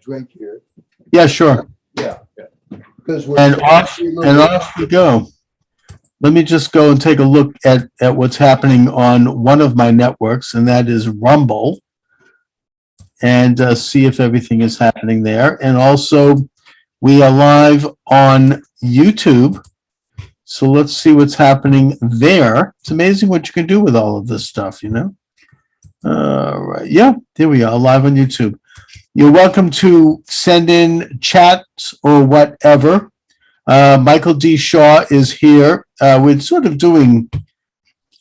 drink here. Yeah, sure. Yeah. Because Off we go. Let me just go and take a look at what's happening on one of my networks, and that is Rumble, and see if everything is happening there. And also, we are live on YouTube, so let's see what's happening there. It's amazing what you can do with all of this stuff, you know? All right. Yeah, there we are, live on YouTube. You're welcome to send in chats or whatever. Michael D. Shaw is here. We're sort of doing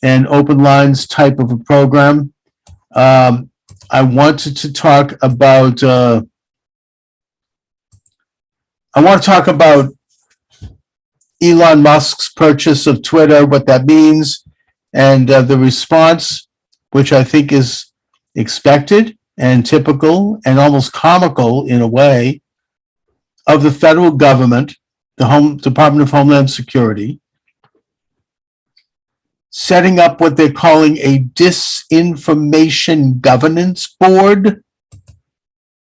an open lines type of a program. I wanted to talk about Elon Musk's purchase of Twitter, what that means, and the response, which I think is expected and typical and almost comical in a way, of the federal government, the Department of Homeland Security, setting up what they're calling a disinformation governance board.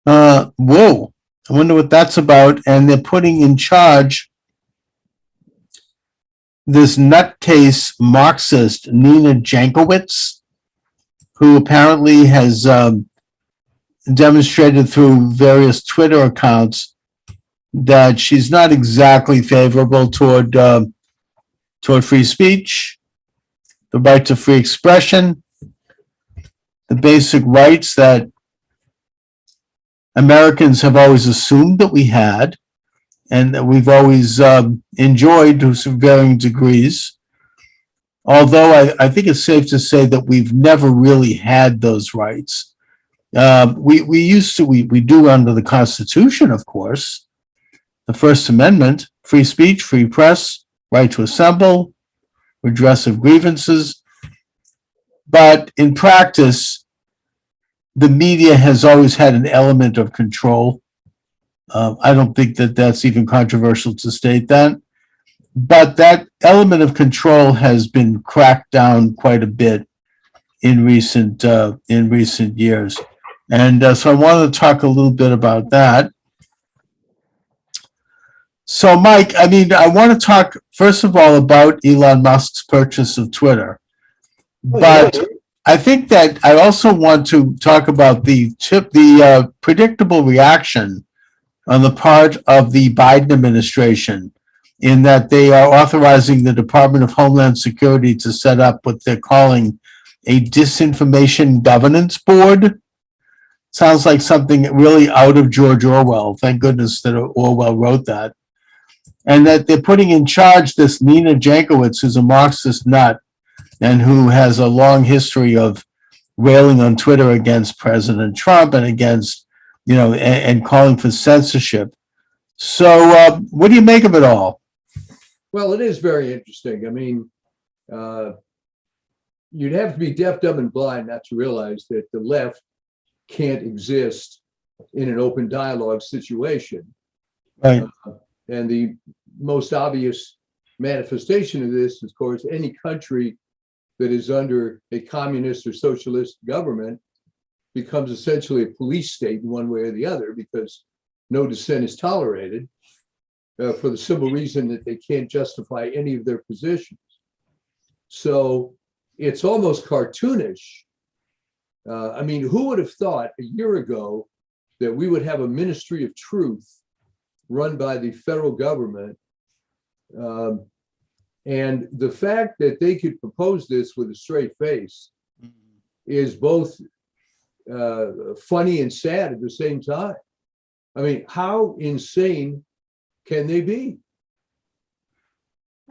Whoa, I wonder what that's about. And they're putting in charge this nutcase Marxist, Nina Jankowicz, who apparently has demonstrated through various Twitter accounts that she's not exactly favorable toward free speech, the right to free expression, the basic rights that Americans have always assumed that we had and that we've always enjoyed to some varying degrees. Although I think it's safe to say that we've never really had those rights. We do under the Constitution, of course. The First Amendment, free speech, free press, right to assemble, redress of grievances. But in practice, the media has always had an element of control. I don't think that that's even controversial to state that. But that element of control has been cracked down quite a bit in recent years. And so I wanted to talk a little bit about that. So, Mike, I mean, I want to talk, first of all, about Elon Musk's purchase of Twitter. But I think that I also want to talk about the predictable reaction on the part of the Biden administration, in that they are authorizing the Department of Homeland Security to set up what they're calling a disinformation governance board. Sounds like something really out of George Orwell. Thank goodness that Orwell wrote that. And that they're putting in charge this Nina Jankowicz, who's a Marxist nut and who has a long history of railing on Twitter against President Trump and against, and calling for censorship. So what do you make of it all? Well, it is very interesting. I mean, you'd have to be deaf, dumb, and blind not to realize that the left can't exist in an open dialogue situation. Right. And the most obvious manifestation of this, of course, any country that is under a communist or socialist government becomes essentially a police state in one way or the other, because no dissent is tolerated for the simple reason that they can't justify any of their positions. So it's almost cartoonish. I mean, who would have thought a year ago that we would have a ministry of truth run by the federal government? And the fact that they could propose this with a straight face is both funny and sad at the same time. I mean, how insane can they be?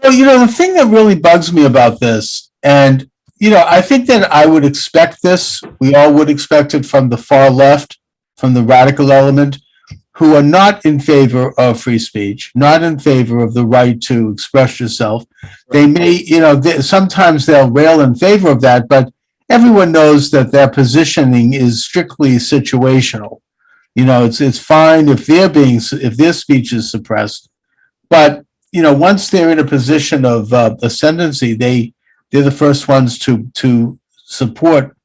Well, the thing that really bugs me about this, and, I think that I would expect this, we all would expect it from the far left, from the radical element, who are not in favor of free speech, not in favor of the right to express yourself. They may, sometimes they'll rail in favor of that, but everyone knows that their positioning is strictly situational. It's fine if their speech is suppressed, but once they're in a position of ascendancy, they're the first ones to support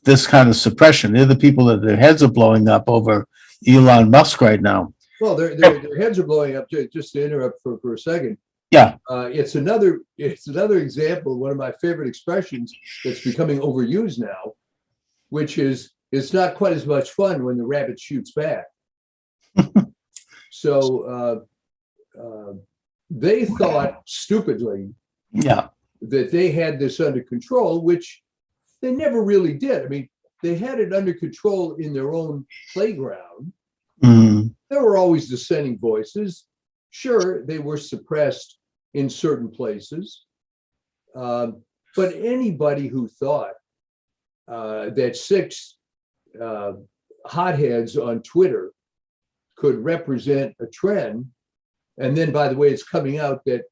this kind of suppression. They're the people that their heads are blowing up over Elon Musk right now. Well, their heads are blowing up. Just to interrupt for a second. Yeah. It's another example of one of my favorite expressions that's becoming overused now, which is it's not quite as much fun when the rabbit shoots back. So they thought stupidly Yeah. that they had this under control, which they never really did. I mean, they had it under control in their own playground. Mhm. There were always dissenting voices. Sure, they were suppressed in certain places. But anybody who thought that six hotheads on Twitter could represent a trend, and then, by the way, it's coming out that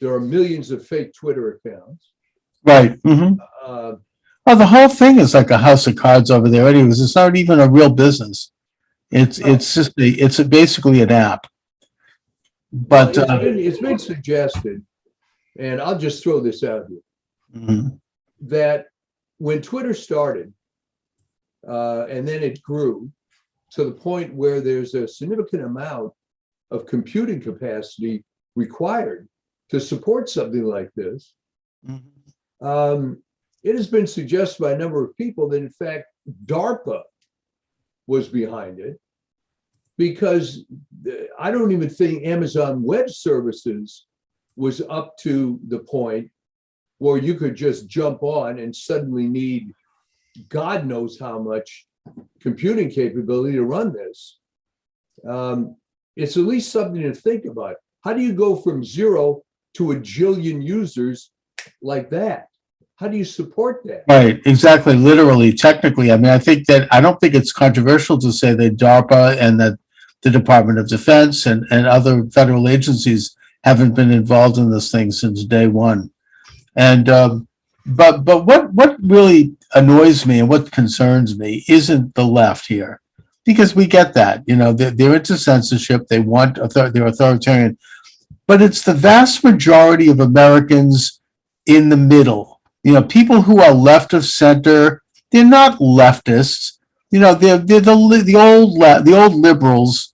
there are millions of fake Twitter accounts. Right. Mhm. Well, the whole thing is like a house of cards over there. Anyways, it's not even a real business. It's just it's basically an app. But it's been suggested, and I'll just throw this out here, mhm. that when Twitter started, and then it grew to the point where there's a significant amount of computing capacity required to support something like this. Mhm. It has been suggested by a number of people that, in fact, DARPA was behind it, because I don't even think Amazon Web Services was up to the point where you could just jump on and suddenly need God knows how much computing capability to run this. It's at least something to think about. How do you go from 0 to a jillion users like that? How do you support that? Right, exactly, literally, technically. I mean, I don't think it's controversial to say that DARPA and that the Department of Defense and other federal agencies haven't been involved in this thing since day one. And but what really annoys me and what concerns me isn't the left here, because we get that, they're into censorship, they want they're authoritarian, but it's the vast majority of Americans in the middle. People who are left of center, they're not leftists. They're the old liberals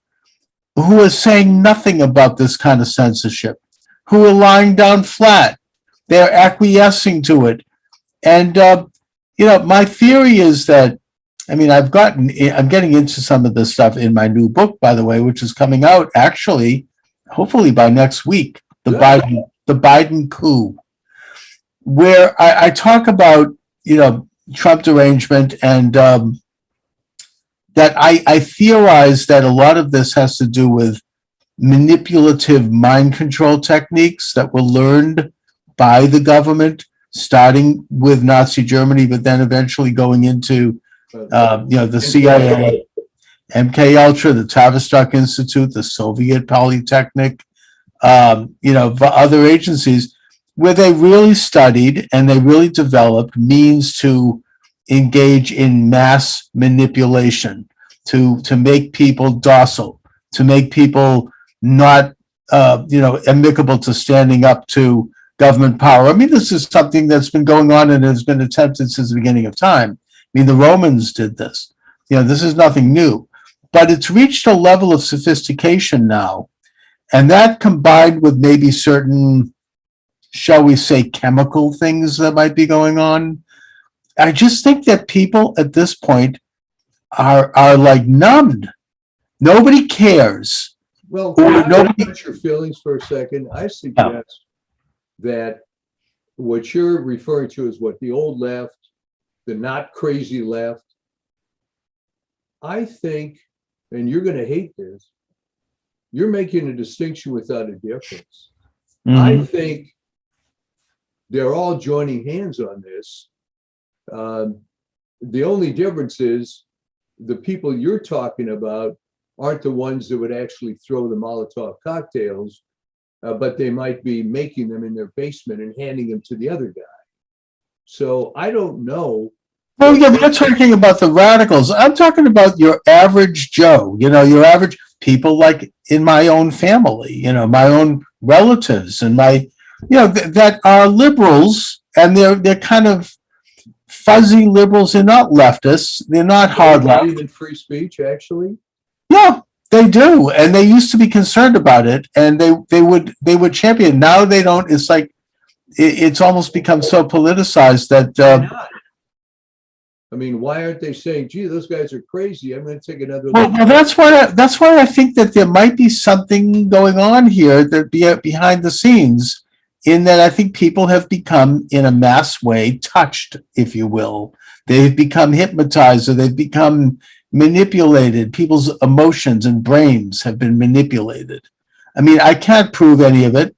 who are saying nothing about this kind of censorship, who are lying down flat. They're acquiescing to it. And, my theory is that, I'm getting into some of this stuff in my new book, by the way, which is coming out actually, hopefully by next week, the Biden coup, where I talk about, Trump derangement, and that I theorize that a lot of this has to do with manipulative mind control techniques that were learned by the government, starting with Nazi Germany, but then eventually going into, the CIA, MK Ultra, the Tavistock Institute, the Soviet Polytechnic, other agencies, where they really studied and they really developed means to engage in mass manipulation, to make people docile, to make people not, amicable to standing up to government power. I mean, this is something that's been going on and has been attempted since the beginning of time. I mean, the Romans did this. This is nothing new, but it's reached a level of sophistication now. And that, combined with maybe certain, shall we say, chemical things that might be going on, I just think that people at this point are like numbed. Nobody cares. Well, can I touch your feelings for a second? I suggest that what you're referring to is what the old left, the not crazy left. I think, and you're going to hate this, you're making a distinction without a difference. Mhm. I think they're all joining hands on this. The only difference is the people you're talking about aren't the ones that would actually throw the Molotov cocktails, but they might be making them in their basement and handing them to the other guy. So I don't know. Oh, yeah, we're not talking about the radicals. I'm talking about your average Joe, your average people like in my own family, my own relatives and that are liberals, and they're kind of fuzzy liberals. They're not leftists. They're not hard left. Even free speech, actually. Yeah, they do, and they used to be concerned about it, and they would champion. Now they don't. It's like it's almost become so politicized that. Why not? I mean, why aren't they saying, "Gee, those guys are crazy. I'm going to take another Well, look." well, that's why I think that there might be something going on here that be behind the scenes, in that I think people have become, in a mass way, touched, if you will. They've become hypnotized, or they've become manipulated. People's emotions and brains have been manipulated. I mean, I can't prove any of it.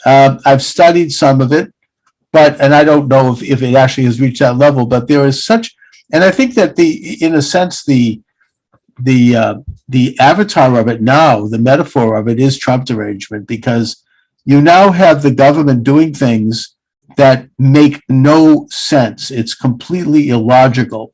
I've studied some of it, and I don't know if it actually has reached that level. But there is such, and I think that in a sense, the avatar of it now, the metaphor of it, is Trump derangement, because you now have the government doing things that make no sense. It's completely illogical,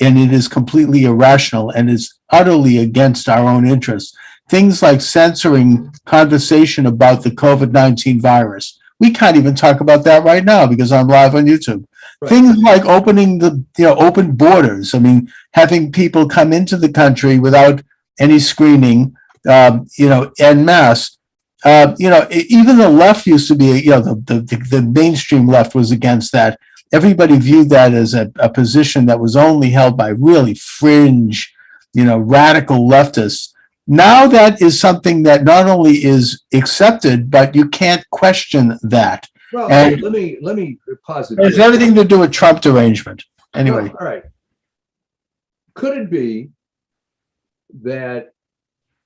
and it is completely irrational, and is utterly against our own interests. Things like censoring conversation about the COVID-19 virus. We can't even talk about that right now because I'm live on YouTube. Right. Things like opening open borders. I mean, having people come into the country without any screening, en masse. Even the left used to be, the mainstream left was against that. Everybody viewed that as a position that was only held by really fringe, radical leftists. Now that is something that not only is accepted, but you can't question that. Well, and let me posit. It has everything to do with Trump derangement. Anyway. All right. Could it be that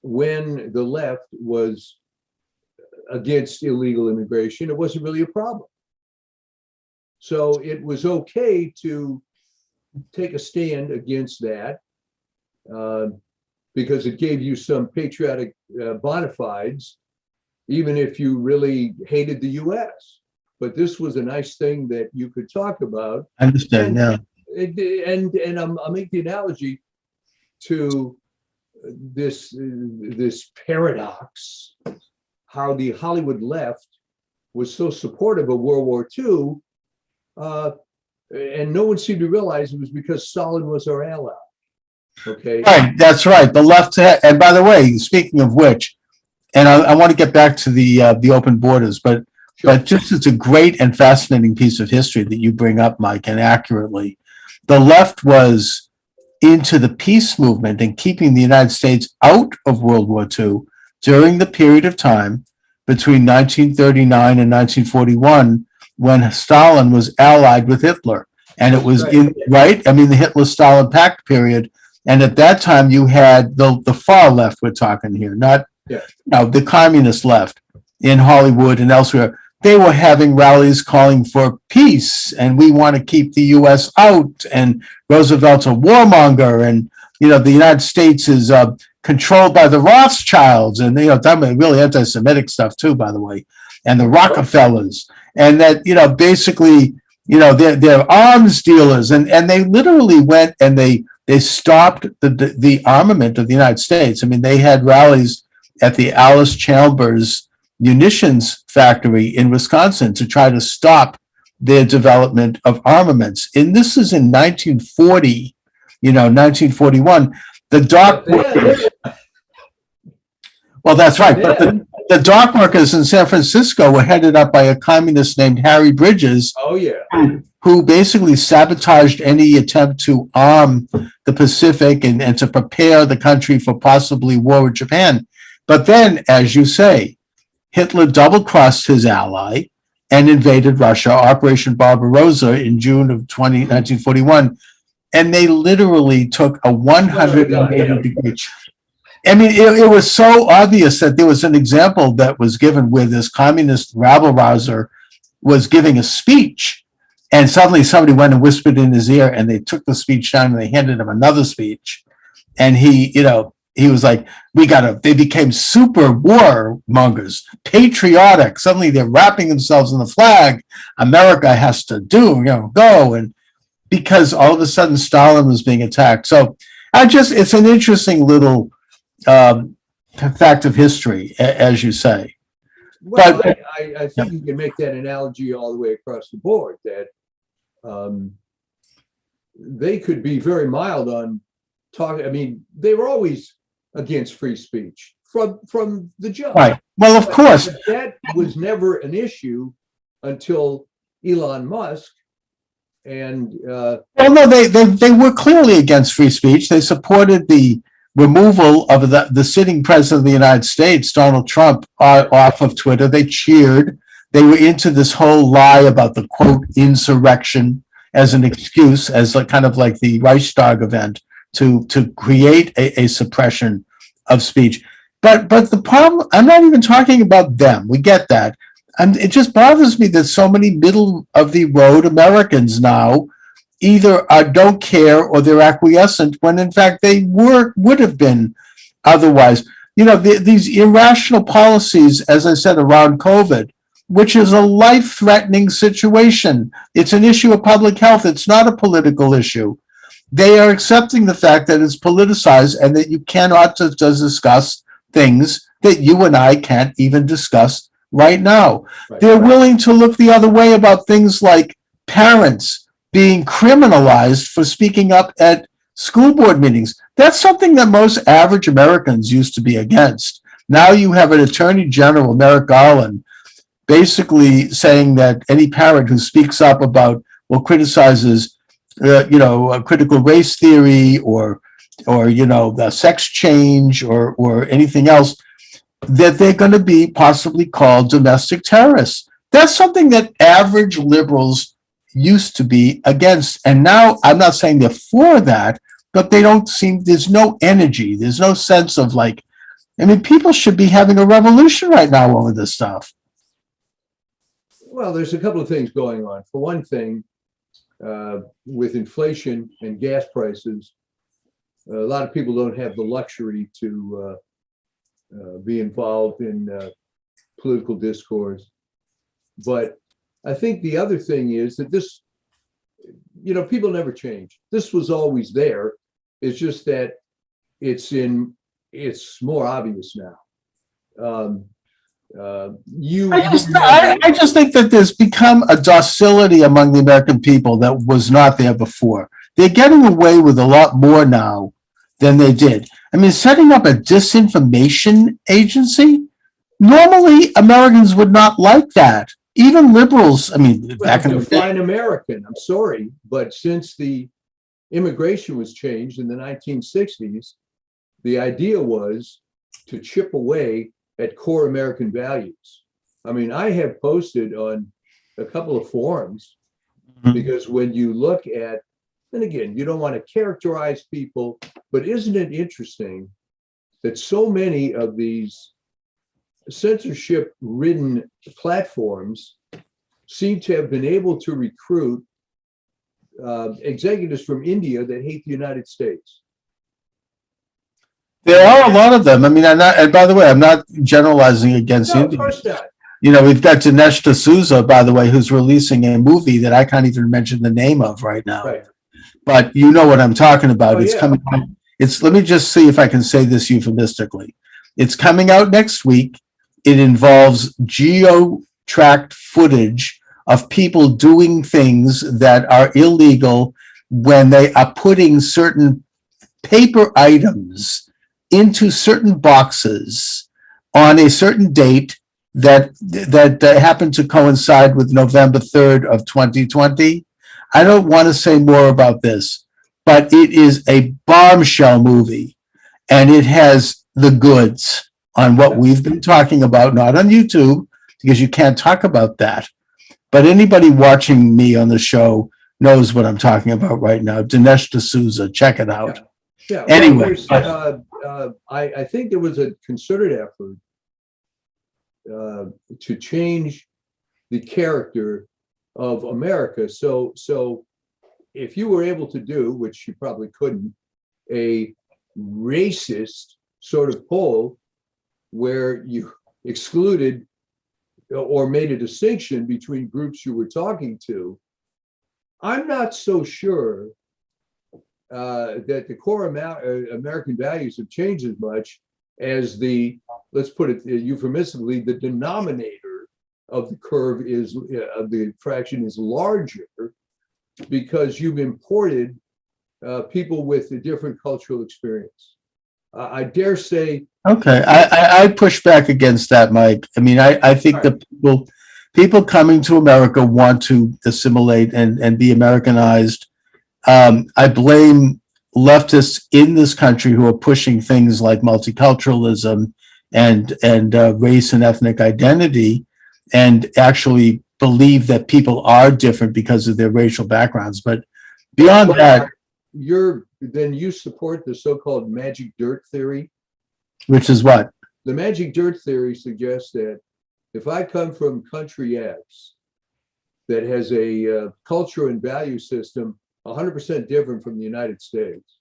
when the left was against illegal immigration, it wasn't really a problem? So it was okay to take a stand against that because it gave you some patriotic bona fides, even if you really hated the U.S. But this was a nice thing that you could talk about. I understand now. And I'll make the analogy to this paradox, how the Hollywood left was so supportive of World War II, and no one seemed to realize it was because Stalin was our ally. Okay. Right, that's right. The left, and by the way, speaking of which, and I want to get back to the open borders, but sure. But just it's a great and fascinating piece of history that you bring up, Mike, and accurately. The left was into the peace movement and keeping the United States out of World War II during the period of time between 1939 and 1941, when Stalin was allied with Hitler. And it was right. I mean, the Hitler-Stalin Pact period. And at that time, you had the far left, we're talking here, not the communist left in Hollywood and elsewhere. They were having rallies calling for peace, and we want to keep the U.S. out, and Roosevelt's a warmonger, and the United States is controlled by the Rothschilds, and talking really anti-Semitic stuff too, by the way, and the Rockefellers, and that basically they're arms dealers, and they literally went and they stopped the armament of the United States. I mean, they had rallies at the Alice Chalmers munitions factory in Wisconsin to try to stop their development of armaments. And this is in 1940, 1941. The dock workers, well, that's right. But the dock workers in San Francisco were headed up by a communist named Harry Bridges. Oh, yeah. Who basically sabotaged any attempt to arm the Pacific and to prepare the country for possibly war with Japan. But then, as you say, Hitler double-crossed his ally and invaded Russia, Operation Barbarossa, in June of 1941. And they literally took a 180-degree. I mean, it was so obvious that there was an example that was given where this communist rabble-rouser was giving a speech, and suddenly somebody went and whispered in his ear, and they took the speech down and they handed him another speech. And he was like, they became super warmongers, patriotic. Suddenly they're wrapping themselves in the flag. America has to go. And because all of a sudden Stalin was being attacked. So it's an interesting little fact of history, as you say. Well, but I think you can make that analogy all the way across the board, that they could be very mild on talking. I mean, they were always against free speech from the jump. Right. Well, of course. But that was never an issue until Elon Musk and Well, no, they were clearly against free speech. They supported the removal of the sitting president of the United States, Donald Trump, off of Twitter. They cheered. They were into this whole lie about the quote insurrection as an excuse, as like kind of like the Reichstag event to create a suppression of speech. But the problem, I'm not even talking about them. We get that. And it just bothers me that so many middle of the road Americans now either don't care or they're acquiescent when in fact they would have been otherwise. You know, these irrational policies, as I said, around COVID, which is a life-threatening situation. It's an issue of public health. It's not a political issue. They are accepting the fact that it's politicized and that you cannot just discuss things that you and I can't even discuss right now. Right. They're willing to look the other way about things like parents being criminalized for speaking up at school board meetings. That's something that most average Americans used to be against. Now you have an Attorney General, Merrick Garland, basically saying that any parent who speaks up about or criticizes, critical race theory or the sex change or anything else, that they're going to be possibly called domestic terrorists. That's something that average liberals used to be against. And now I'm not saying they're for that, but there's no energy. There's no sense of people should be having a revolution right now over this stuff. Well, there's a couple of things going on. For one thing, with inflation and gas prices, a lot of people don't have the luxury to be involved in political discourse. But I think the other thing is that this, people never change. This was always there. It's just that it's more obvious now. I just think that there's become a docility among the American people that was not there before. They're getting away with a lot more now than they did. I mean, setting up a disinformation agency, normally Americans would not like that. Even liberals, back in the day. Define American, I'm sorry, but since the immigration was changed in the 1960s, the idea was to chip away at core American values. I have posted on a couple of forums because when you look at, and again, you don't want to characterize people, but isn't it interesting that so many of these censorship-ridden platforms seem to have been able to recruit executives from India that hate the United States? There are a lot of them. And by the way, I'm not generalizing against India. Of course not. We've got Dinesh D'Souza, by the way, who's releasing a movie that I can't even mention the name of right now. Right. But you know what I'm talking about. Oh, It's yeah. coming out. Let me just see if I can say this euphemistically. It's coming out next week. It involves geo-tracked footage of people doing things that are illegal when they are putting certain paper items into certain boxes on a certain date that happened to coincide with November 3rd of 2020. I don't want to say more about this, but it is a bombshell movie, and it has the goods on what we've been talking about, not on YouTube, because you can't talk about that. But anybody watching me on the show knows what I'm talking about right now. Dinesh D'Souza, check it out. Yeah. Anyway. I think there was a concerted effort to change the character of America. So if you were able to do, which you probably couldn't, a racist sort of poll where you excluded or made a distinction between groups you were talking to, I'm not so sure that the core American values have changed as much as let's put it euphemistically, the denominator of the curve of the fraction is larger because you've imported people with a different cultural experience. I dare say. Okay, I push back against that, Mike. I mean, I think that people coming to America want to assimilate and be Americanized. I blame leftists in this country who are pushing things like multiculturalism and race and ethnic identity, and actually believe that people are different because of their racial backgrounds. But beyond that, you support the so-called magic dirt theory. Which is what? The magic dirt theory suggests that if I come from country X that has a culture and value system 100% different from the United States,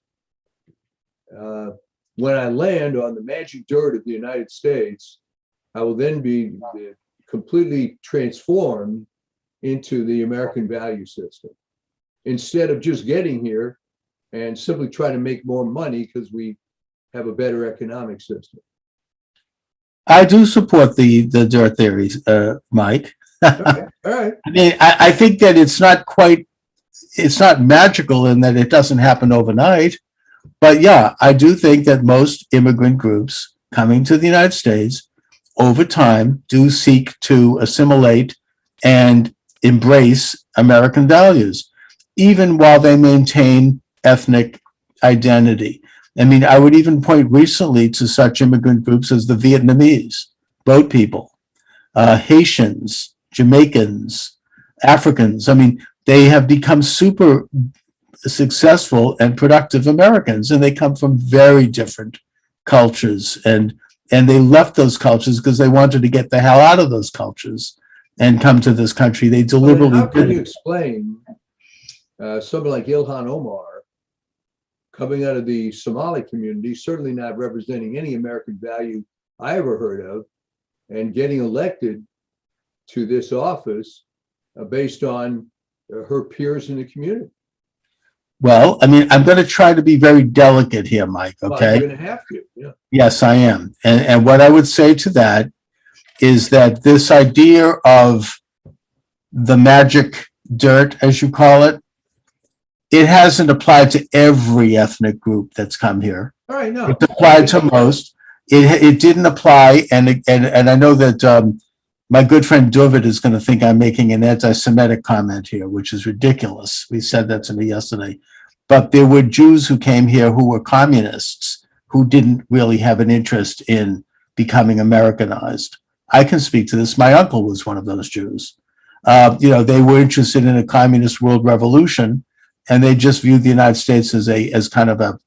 when I land on the magic dirt of the United States, I will then be completely transformed into the American value system, instead of just getting here and simply trying to make more money because we have a better economic system. I do support the dirt theories, Mike. Okay. All right. I mean, I think that it's not magical in that it doesn't happen overnight. But yeah, I do think that most immigrant groups coming to the United States over time do seek to assimilate and embrace American values, even while they maintain ethnic identity. I mean, I would even point recently to such immigrant groups as the Vietnamese, boat people, Haitians, Jamaicans, Africans. I mean, they have become super successful and productive Americans, and they come from very different cultures. And they left those cultures because they wanted to get the hell out of those cultures and come to this country. They deliberately How can didn't. you explain someone like Ilhan Omar coming out of the Somali community, certainly not representing any American value I ever heard of, and getting elected to this office based on her peers in the community? Well, I mean, I'm going to try to be very delicate here, Mike, Well, okay? you're going to have to, yeah. Yes, I am. And what I would say to that is that this idea of the magic dirt, as you call it, it hasn't applied to every ethnic group that's come here. All right, no. It's applied to most. It didn't apply, and I know that my good friend David is going to think I'm making an anti-Semitic comment here, which is ridiculous. We said that to me yesterday. But there were Jews who came here who were communists, who didn't really have an interest in becoming Americanized. I can speak to this. My uncle was one of those Jews. They were interested in a communist world revolution, and they just viewed the United States as kind of a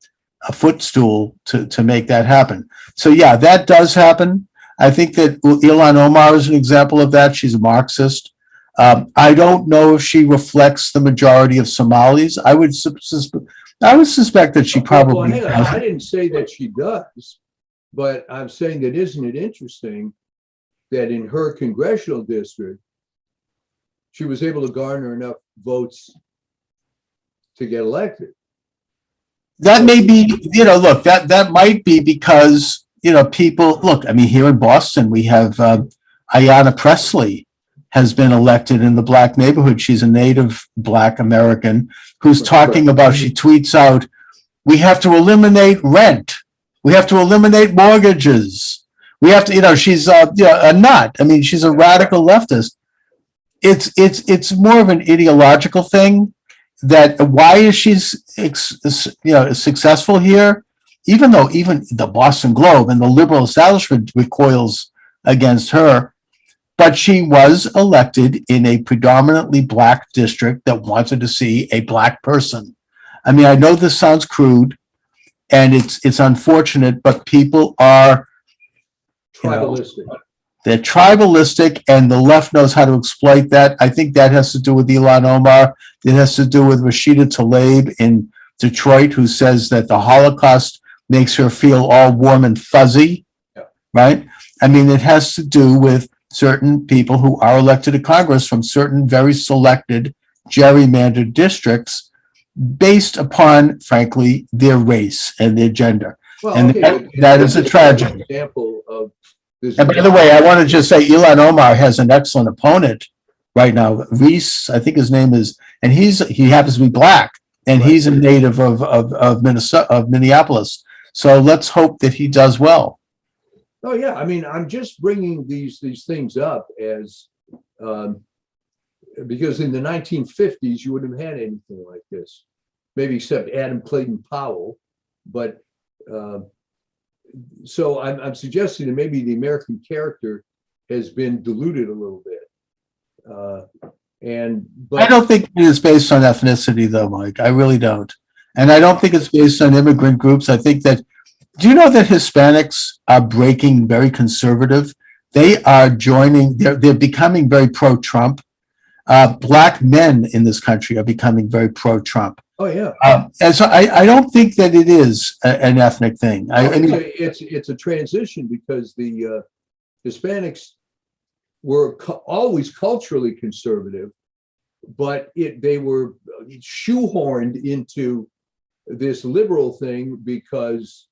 footstool to make that happen. So yeah, that does happen. I think that Ilhan Omar is an example of that. She's a Marxist. I don't know if she reflects the majority of Somalis. I would suspect that she probably Well, hang on. does. I didn't say that she does, but I'm saying that isn't it interesting that in her congressional district, she was able to garner enough votes to get elected. That may be, look, that might be because, people, look, I mean, here in Boston, we have Ayanna Pressley has been elected in the Black neighborhood. She's a native Black American who's talking about, she tweets out, we have to eliminate rent. We have to eliminate mortgages. We have to, she's a nut. I mean, she's a radical leftist. It's more of an ideological thing. That why is she successful here, even though even the Boston Globe and the liberal establishment recoils against her, but she was elected in a predominantly Black district that wanted to see a Black person. I mean, I know this sounds crude and it's unfortunate, but people are Tribalistic. They're tribalistic, and the left knows how to exploit that. I think that has to do with Ilhan Omar. It has to do with Rashida Tlaib in Detroit, who says that the Holocaust makes her feel all warm and fuzzy, right? I mean, it has to do with certain people who are elected to Congress from certain very selected gerrymandered districts based upon, frankly, their race and their gender. Well, and that is a tragedy. Example of this. And by the way, I want to just say Ilhan Omar has an excellent opponent right now. Reese, I think his name is, and he happens to be Black, and he's a native of Minnesota, of Minneapolis. So let's hope that he does well. Oh yeah, I mean, I'm just bringing these things up as because in the 1950s you wouldn't have had anything like this, maybe except Adam Clayton Powell. But so I'm suggesting that maybe the American character has been diluted a little bit. But I don't think it is based on ethnicity, though, Mike. I really don't. And I don't think it's based on immigrant groups. I think that, do you know that Hispanics are breaking very conservative? They are joining, they're becoming very pro-Trump. Black men in this country are becoming very pro-Trump. Oh yeah. And so I don't think that it is an ethnic thing. It's a transition because the Hispanics were always culturally conservative, but they were shoehorned into this liberal thing because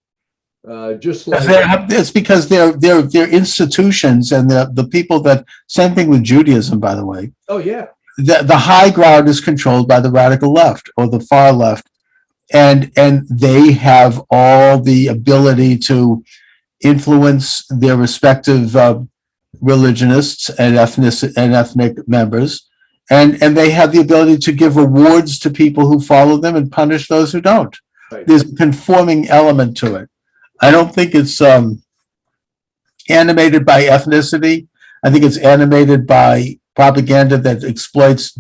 just like it's because they're institutions, and the people that, same thing with Judaism, by the way. Oh yeah. The high ground is controlled by the radical left or the far left, and they have all the ability to influence their respective religionists and ethnic members, and they have the ability to give rewards to people who follow them and punish those who don't. Right. There's a conforming element to it. I don't think it's animated by ethnicity. I think it's animated by propaganda that exploits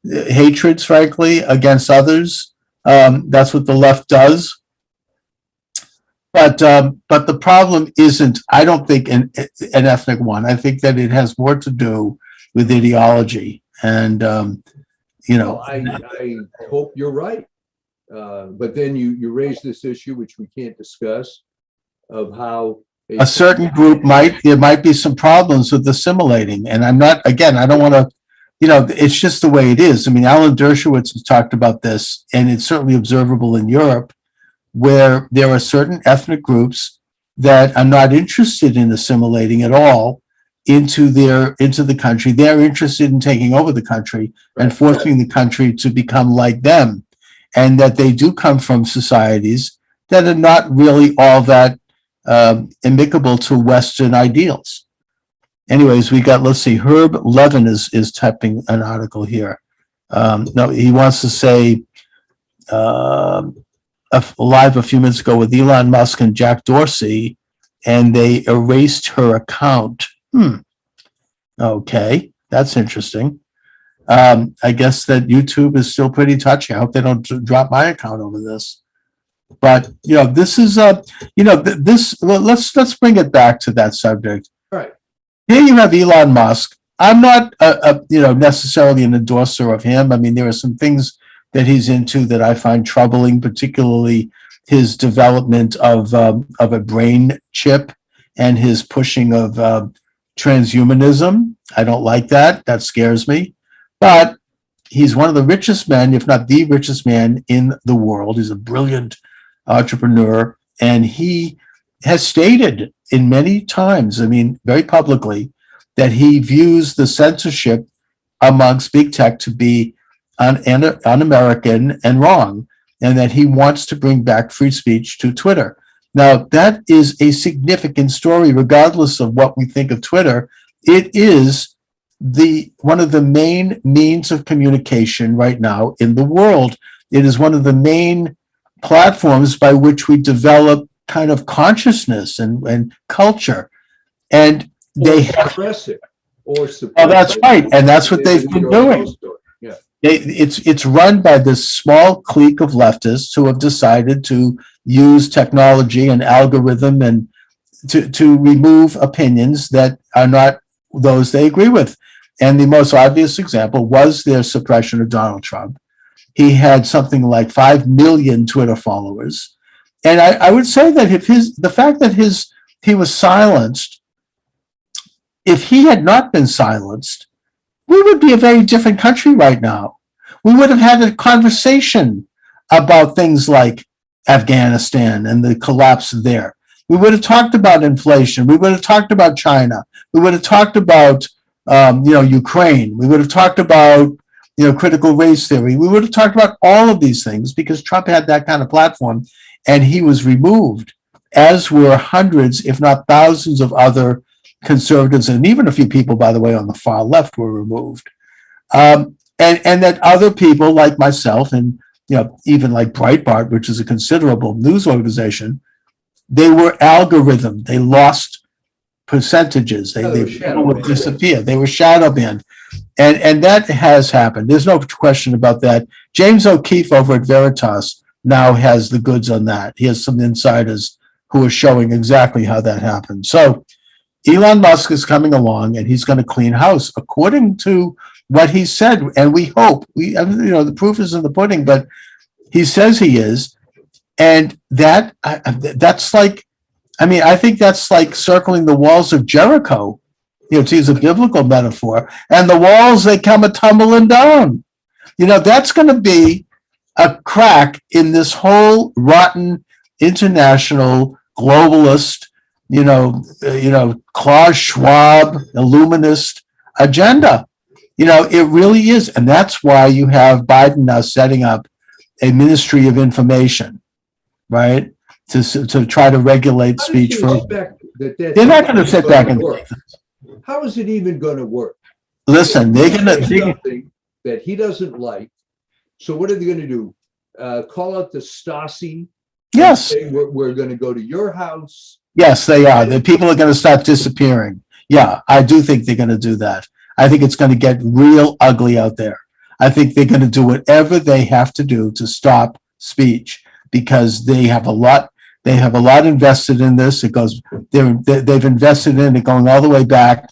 hatreds, frankly, against others. That's what the left does. But the problem isn't, I don't think, an ethnic one. I think that it has more to do with ideology. And, I hope you're right. But then you raise this issue, which we can't discuss, of how a certain group there might be some problems with assimilating. And I'm not, again, I don't want to, it's just the way it is. I mean, Alan Dershowitz has talked about this, and it's certainly observable in Europe, where there are certain ethnic groups that are not interested in assimilating at all into the country. They're interested in taking over the country and forcing the country to become like them, and that they do come from societies that are not really all that amicable to Western ideals. Anyways, let's see, Herb Levin is typing an article here. No, he wants to say, live a few minutes ago with Elon Musk and Jack Dorsey, and they erased her account. Okay, that's interesting. I guess that YouTube is still pretty touchy. I hope they don't drop my account over this. But this is let's bring it back to that subject. All right. Here you have Elon Musk. I'm not necessarily an endorser of him. I mean, there are some things that he's into that I find troubling, particularly his development of a brain chip and his pushing of transhumanism. I don't like that. That scares me. But he's one of the richest men, if not the richest man in the world. He's a brilliant entrepreneur, and he has stated in many times, I mean, very publicly, that he views the censorship amongst big tech to be un-American and wrong, and that he wants to bring back free speech to Twitter. Now, that is a significant story, regardless of what we think of Twitter. It is one of the main means of communication right now in the world. It is one of the main platforms by which we develop kind of consciousness and culture. And they suppress it. That's right. And that's what they've been doing. Yeah. It's run by this small clique of leftists who have decided to use technology and algorithm and to remove opinions that are not those they agree with. And the most obvious example was their suppression of Donald Trump. He had something like 5 million Twitter followers. And I would say that the fact that he was silenced, if he had not been silenced, we would be a very different country right now. We would have had a conversation about things like Afghanistan and the collapse there. We would have talked about inflation. We would have talked about China. We would have talked about Ukraine. We would have talked about critical race theory. We would have talked about all of these things because Trump had that kind of platform. and he was removed, as were hundreds, if not thousands, of other conservatives, and even a few people, by the way, on the far left were removed. And that other people like myself, and even like Breitbart, which is a considerable news organization, they were algorithm. They lost percentages. They would disappear. They were shadow banned. And that has happened. There's no question about that. James O'Keefe over at Veritas now has the goods on that. He has some insiders who are showing exactly how that happened. So Elon Musk is coming along, and he's going to clean house, according to what he said. And we hope, the proof is in the pudding, but he says he is. And that's like, I think that's like circling the walls of Jericho, to use a biblical metaphor, and the walls, they come a-tumbling down. That's going to be a crack in this whole rotten international globalist, Klaus Schwab, illuminist agenda. It really is. And that's why you have Biden now setting up a Ministry of Information, right? To try to regulate speech. They're not going to sit back and work. How is it even going to work? Listen, they're going to something that he doesn't like. So what are they going to do? Call out the Stasi? Yes. Say, we're going to go to your house. Yes, they are. The people are going to start disappearing. Yeah, I do think they're going to do that. I think it's going to get real ugly out there. I think they're going to do whatever they have to do to stop speech, because they have a lot. They have a lot invested in this. They've invested in it going all the way back.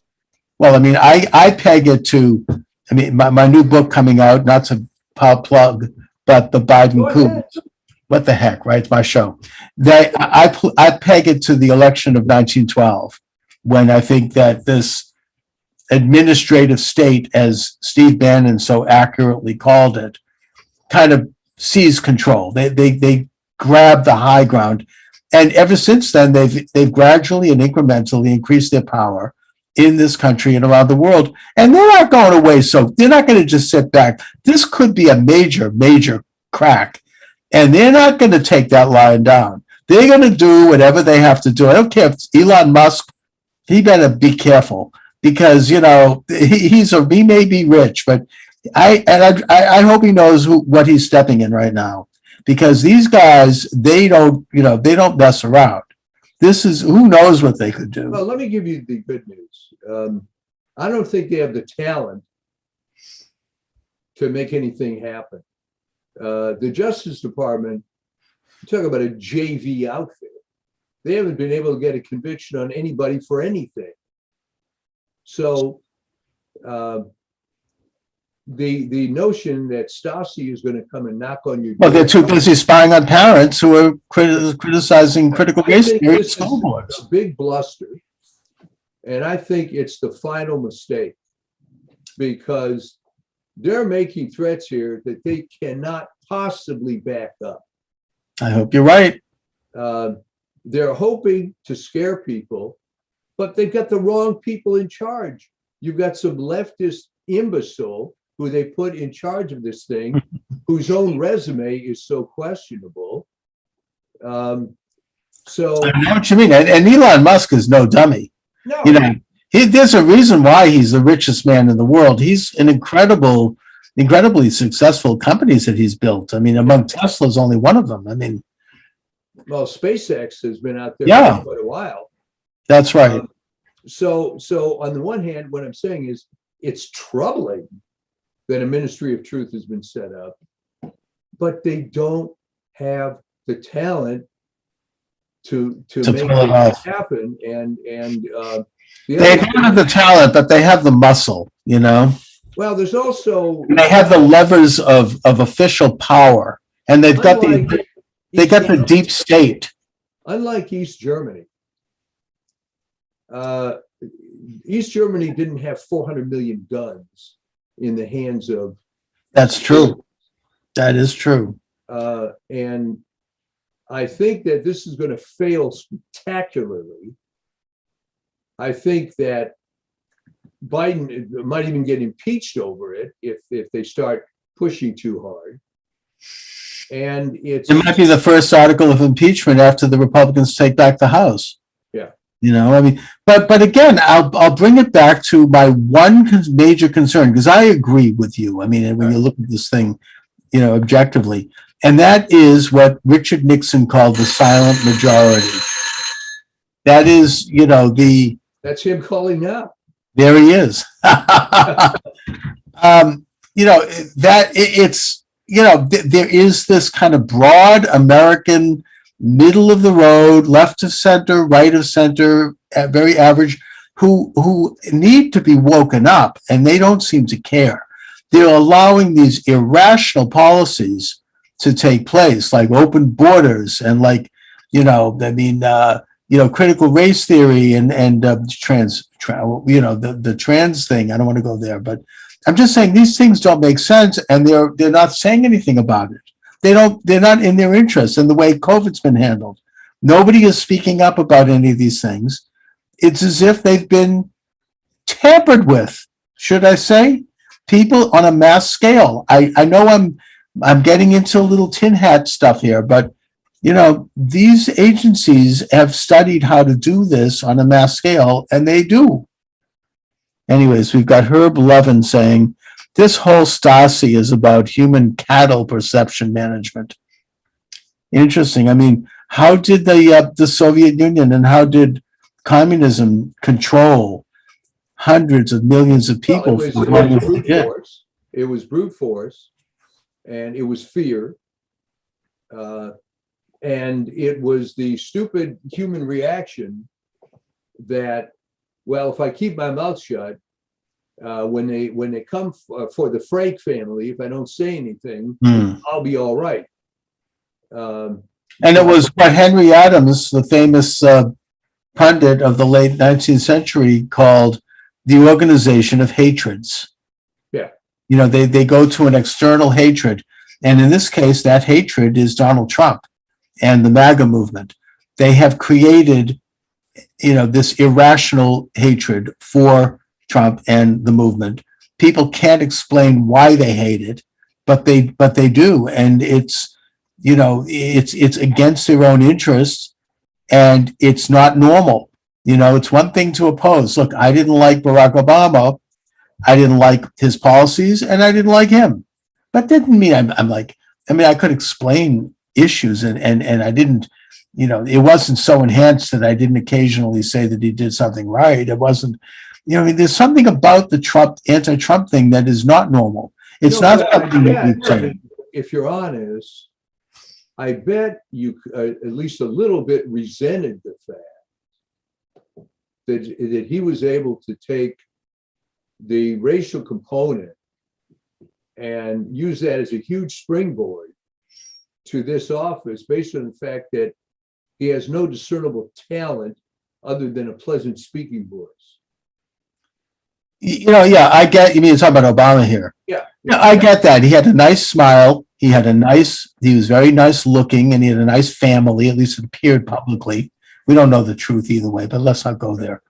Well, I peg it to, my new book coming out, not to plug, but the Biden coup. What the heck, right? It's my show. I peg it to the election of 1912, when I think that this administrative state, as Steve Bannon so accurately called it, kind of seized control. They grabbed the high ground, and ever since then, they've gradually and incrementally increased their power in this country and around the world. And they're not going away. So they're not going to just sit back. This could be a major, major crack. And they're not going to take that line down. They're going to do whatever they have to do. I don't care if it's Elon Musk. He better be careful, because, he may be rich, but I hope he knows what he's stepping in right now, because these guys, they don't mess around. This is, who knows what they could do. Well, let me give you the good news. I don't think they have the talent to make anything happen. The Justice Department, talk about a JV outfit. They haven't been able to get a conviction on anybody for anything. So the notion that Stasi is going to come and knock on your door. Well, they're too busy spying on parents who are criticizing critical race theory at school boards. A big bluster. And I think it's the final mistake, because they're making threats here that they cannot possibly back up. I hope you're right. They're hoping to scare people, but they've got the wrong people in charge. You've got some leftist imbecile who they put in charge of this thing, whose own resume is so questionable. So I know what you mean. And Elon Musk is no dummy. No. There's a reason why he's the richest man in the world. He's an incredibly successful companies that he's built. Among Tesla's only one of them. Well, SpaceX has been out there for quite a while. That's right. So on the one hand, what I'm saying is it's troubling that a Ministry of Truth has been set up, but they don't have the talent to make it happen. And they don't have the talent, but they have the muscle, Well, there's also, they have the levers of official power, and they've got the deep state. Unlike East Germany, East Germany didn't have 400 million guns in the hands of. That's true. That is true. And I think that this is going to fail spectacularly. I think that Biden might even get impeached over it if they start pushing too hard. And it's, It might be the first article of impeachment after the Republicans take back the House. yeah, You know, I mean, but again, I'll bring it back to my one major concern, because I agree with you. I mean, when you look at this thing, you know, objectively, and that is what Richard Nixon called the silent majority. That is, you know, that's him calling now. there he is. You know, that it's, you know, there is this kind of broad American middle of the road, left of center, right of center, very average, who need to be woken up, and they don't seem to care. They're allowing these irrational policies to take place, like open borders and like, you know, I mean, you know, critical race theory and you know, the trans thing. I don't want to go there, but I'm just saying these things don't make sense, and they're not saying anything about it. They're not in their interest in the way COVID's been handled. Nobody is speaking up about any of these things. It's as if they've been tampered with, should I say? People on a mass scale. I know I'm getting into a little tin hat stuff here, but you know, these agencies have studied how to do this on a mass scale, and they do. Anyways, we've got Herb Levin saying, this whole Stasi is about human cattle perception management. Interesting. I mean, how did the Soviet Union and how did communism control hundreds of millions of people? Well, it was brute force. It was brute force, and it was fear. And it was the stupid human reaction that, well, if I keep my mouth shut, when they come for the Frank family, if I don't say anything, I'll be all right. And it was what Henry Adams, the famous pundit of the late 19th century, called the organization of hatreds. Yeah. You know, they go to an external hatred. And in this case, that hatred is Donald Trump and the MAGA movement. They have created, you know, this irrational hatred for Trump and the movement. People can't explain why they hate it, but they do. And it's, you know, it's against their own interests, and it's not normal. You know, it's one thing to oppose. Look, I didn't like Barack Obama. I didn't like his policies, and I didn't like him. But that didn't mean I'm like, I mean, I could explain issues, and I didn't, you know, it wasn't so enhanced that I didn't occasionally say that he did something right. It wasn't, you know, I mean, there's something about the Trump, anti-Trump thing that is not normal. It's not something that we say. If you're honest, I bet you at least a little bit resented the fact that he was able to take the racial component and use that as a huge springboard to this office, based on the fact that he has no discernible talent other than a pleasant speaking voice. You know, yeah, I get, you mean you're talking about Obama here. Yeah. I get that. He had a nice smile. He was very nice looking, and he had a nice family, at least it appeared publicly. We don't know the truth either way, but let's not go there.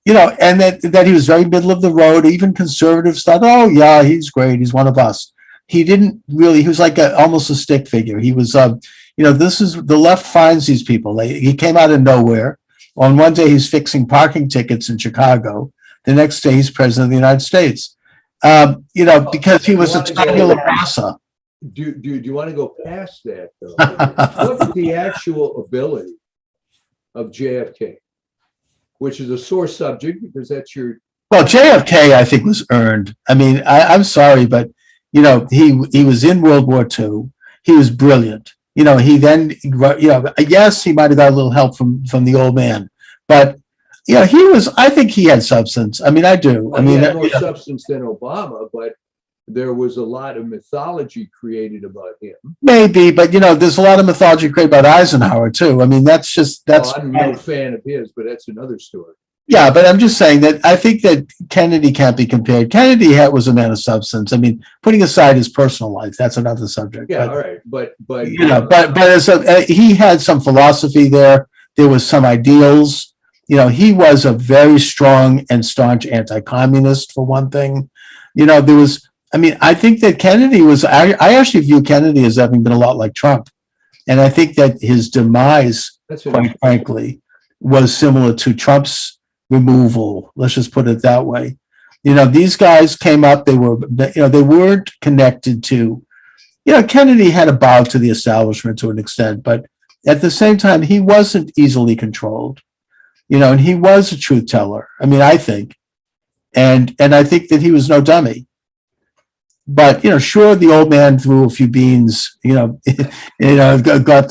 You know, and that he was very middle of the road. Even conservatives thought, oh yeah, he's great. He's one of us. He didn't really, he was like almost a stick figure. He was, you know, this is, the left finds these people. He came out of nowhere. On one day, he's fixing parking tickets in Chicago. The next day, he's president of the United States. You know, because he was a tabula rasa. Do you want to go past that, though? Look at the actual ability of JFK, which is a sore subject because that's your... Well, JFK, I think, was earned. I mean, I'm sorry, but, you know, he was in World War II. He was brilliant. You know, he then, you know, yes, he might have got a little help from the old man, but, you know, I think he had substance. I mean, I do. Well, I mean, he had more substance than Obama, but there was a lot of mythology created about him. Maybe, but, you know, there's a lot of mythology created about Eisenhower, too. I mean, that's... Well, I'm no fan of his, but that's another story. Yeah, but I'm just saying that I think that Kennedy can't be compared. Kennedy was a man of substance. I mean, putting aside his personal life, that's another subject. Yeah, all right, but you know, but he had some philosophy there. There was some ideals. You know, he was a very strong and staunch anti-communist, for one thing. You know, there was I mean, I think that Kennedy was, I actually view Kennedy as having been a lot like Trump. And I think that his demise, quite frankly, was similar to Trump's removal. Let's just put it that way. You know, these guys came up, they weren't connected to, Kennedy had a bow to the establishment to an extent, but at the same time, he wasn't easily controlled, and he was a truth teller. I mean, I think, and I think that he was no dummy. But, sure, the old man threw a few beans, got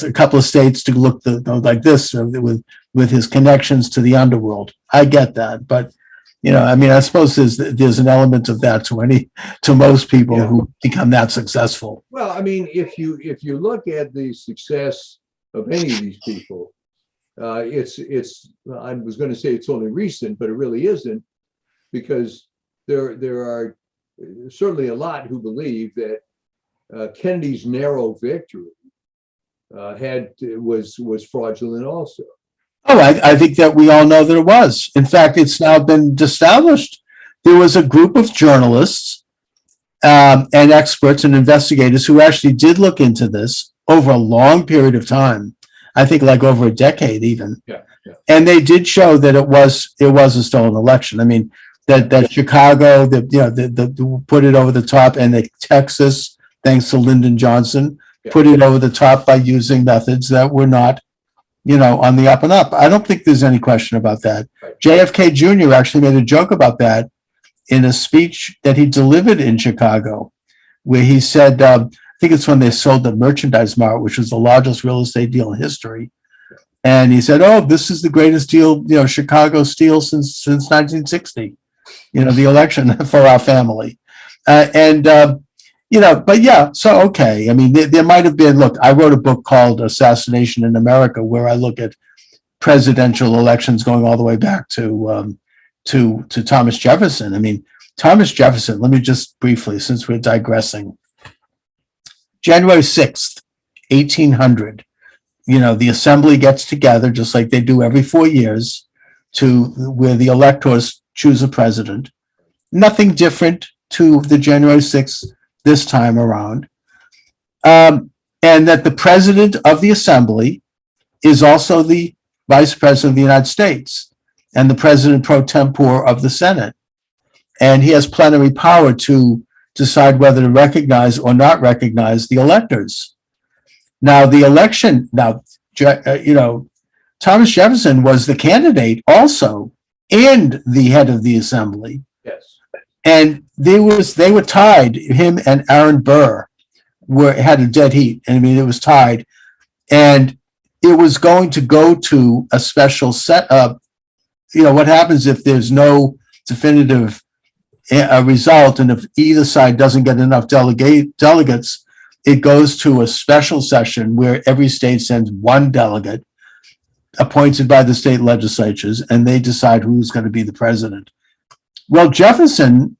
a couple of states to look like this with his connections to the underworld. I get that. But, I mean, I suppose there's an element of that to most people who become that successful. Well, I mean, if you look at the success of any of these people, I was going to say it's only recent, but it really isn't, because there are certainly a lot who believe that Kennedy's narrow victory was fraudulent also. Oh, I think that we all know that it was. In fact, it's now been established. There was a group of journalists and experts and investigators who actually did look into this over a long period of time. I think like over a decade even. Yeah. And they did show that it was a stolen election. I mean, that Chicago, the put it over the top, and that Texas, thanks to Lyndon Johnson, put it over the top by using methods that were not, on the up and up. I don't think there's any question about that. Right. JFK Jr. actually made a joke about that in a speech that he delivered in Chicago, where he said, I think it's when they sold the Merchandise Mart, which was the largest real estate deal in history. And he said, "Oh, this is the greatest deal, Chicago steel since 1960." The election for our family. But yeah, so, okay. I mean, there might have been, look, I wrote a book called Assassination in America, where I look at presidential elections going all the way back to Thomas Jefferson. I mean, Thomas Jefferson, let me just briefly, since we're digressing, January 6th, 1800, the assembly gets together just like they do every 4 years where the electors choose a president. Nothing different to the January 6th this time around. And that the president of the assembly is also the vice president of the United States and the president pro tempore of the Senate. And he has plenary power to decide whether to recognize or not recognize the electors. Now, the election, Thomas Jefferson was the candidate also and the head of the assembly. Yes. And they were tied. Him and Aaron Burr had a dead heat. I mean, it was tied. And it was going to go to a special setup. What happens if there's no definitive result, and if either side doesn't get enough delegates, it goes to a special session where every state sends one delegate appointed by the state legislatures, and they decide who's going to be the president. Well, Jefferson,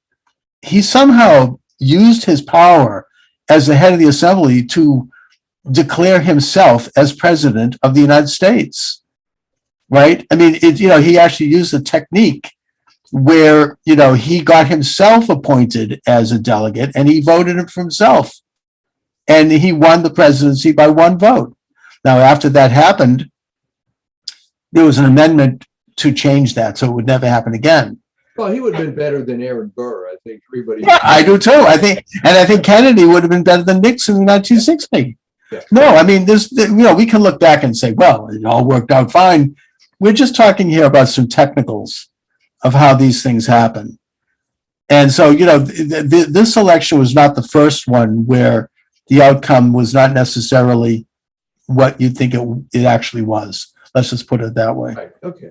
he somehow used his power as the head of the assembly to declare himself as president of the United States, right? I mean, he actually used a technique where, he got himself appointed as a delegate and he voted for himself. And he won the presidency by one vote. Now, after that happened, there was an amendment to change that, so it would never happen again. Well, he would have been better than Aaron Burr, I think. Everybody. Yeah, I do too. I think Kennedy would have been better than Nixon in 1960. Yeah. No, I mean, we can look back and say, well, it all worked out fine. We're just talking here about some technicals of how these things happen. And so, this election was not the first one where the outcome was not necessarily what you'd think it actually was. Let's just put it that way. Right. Okay.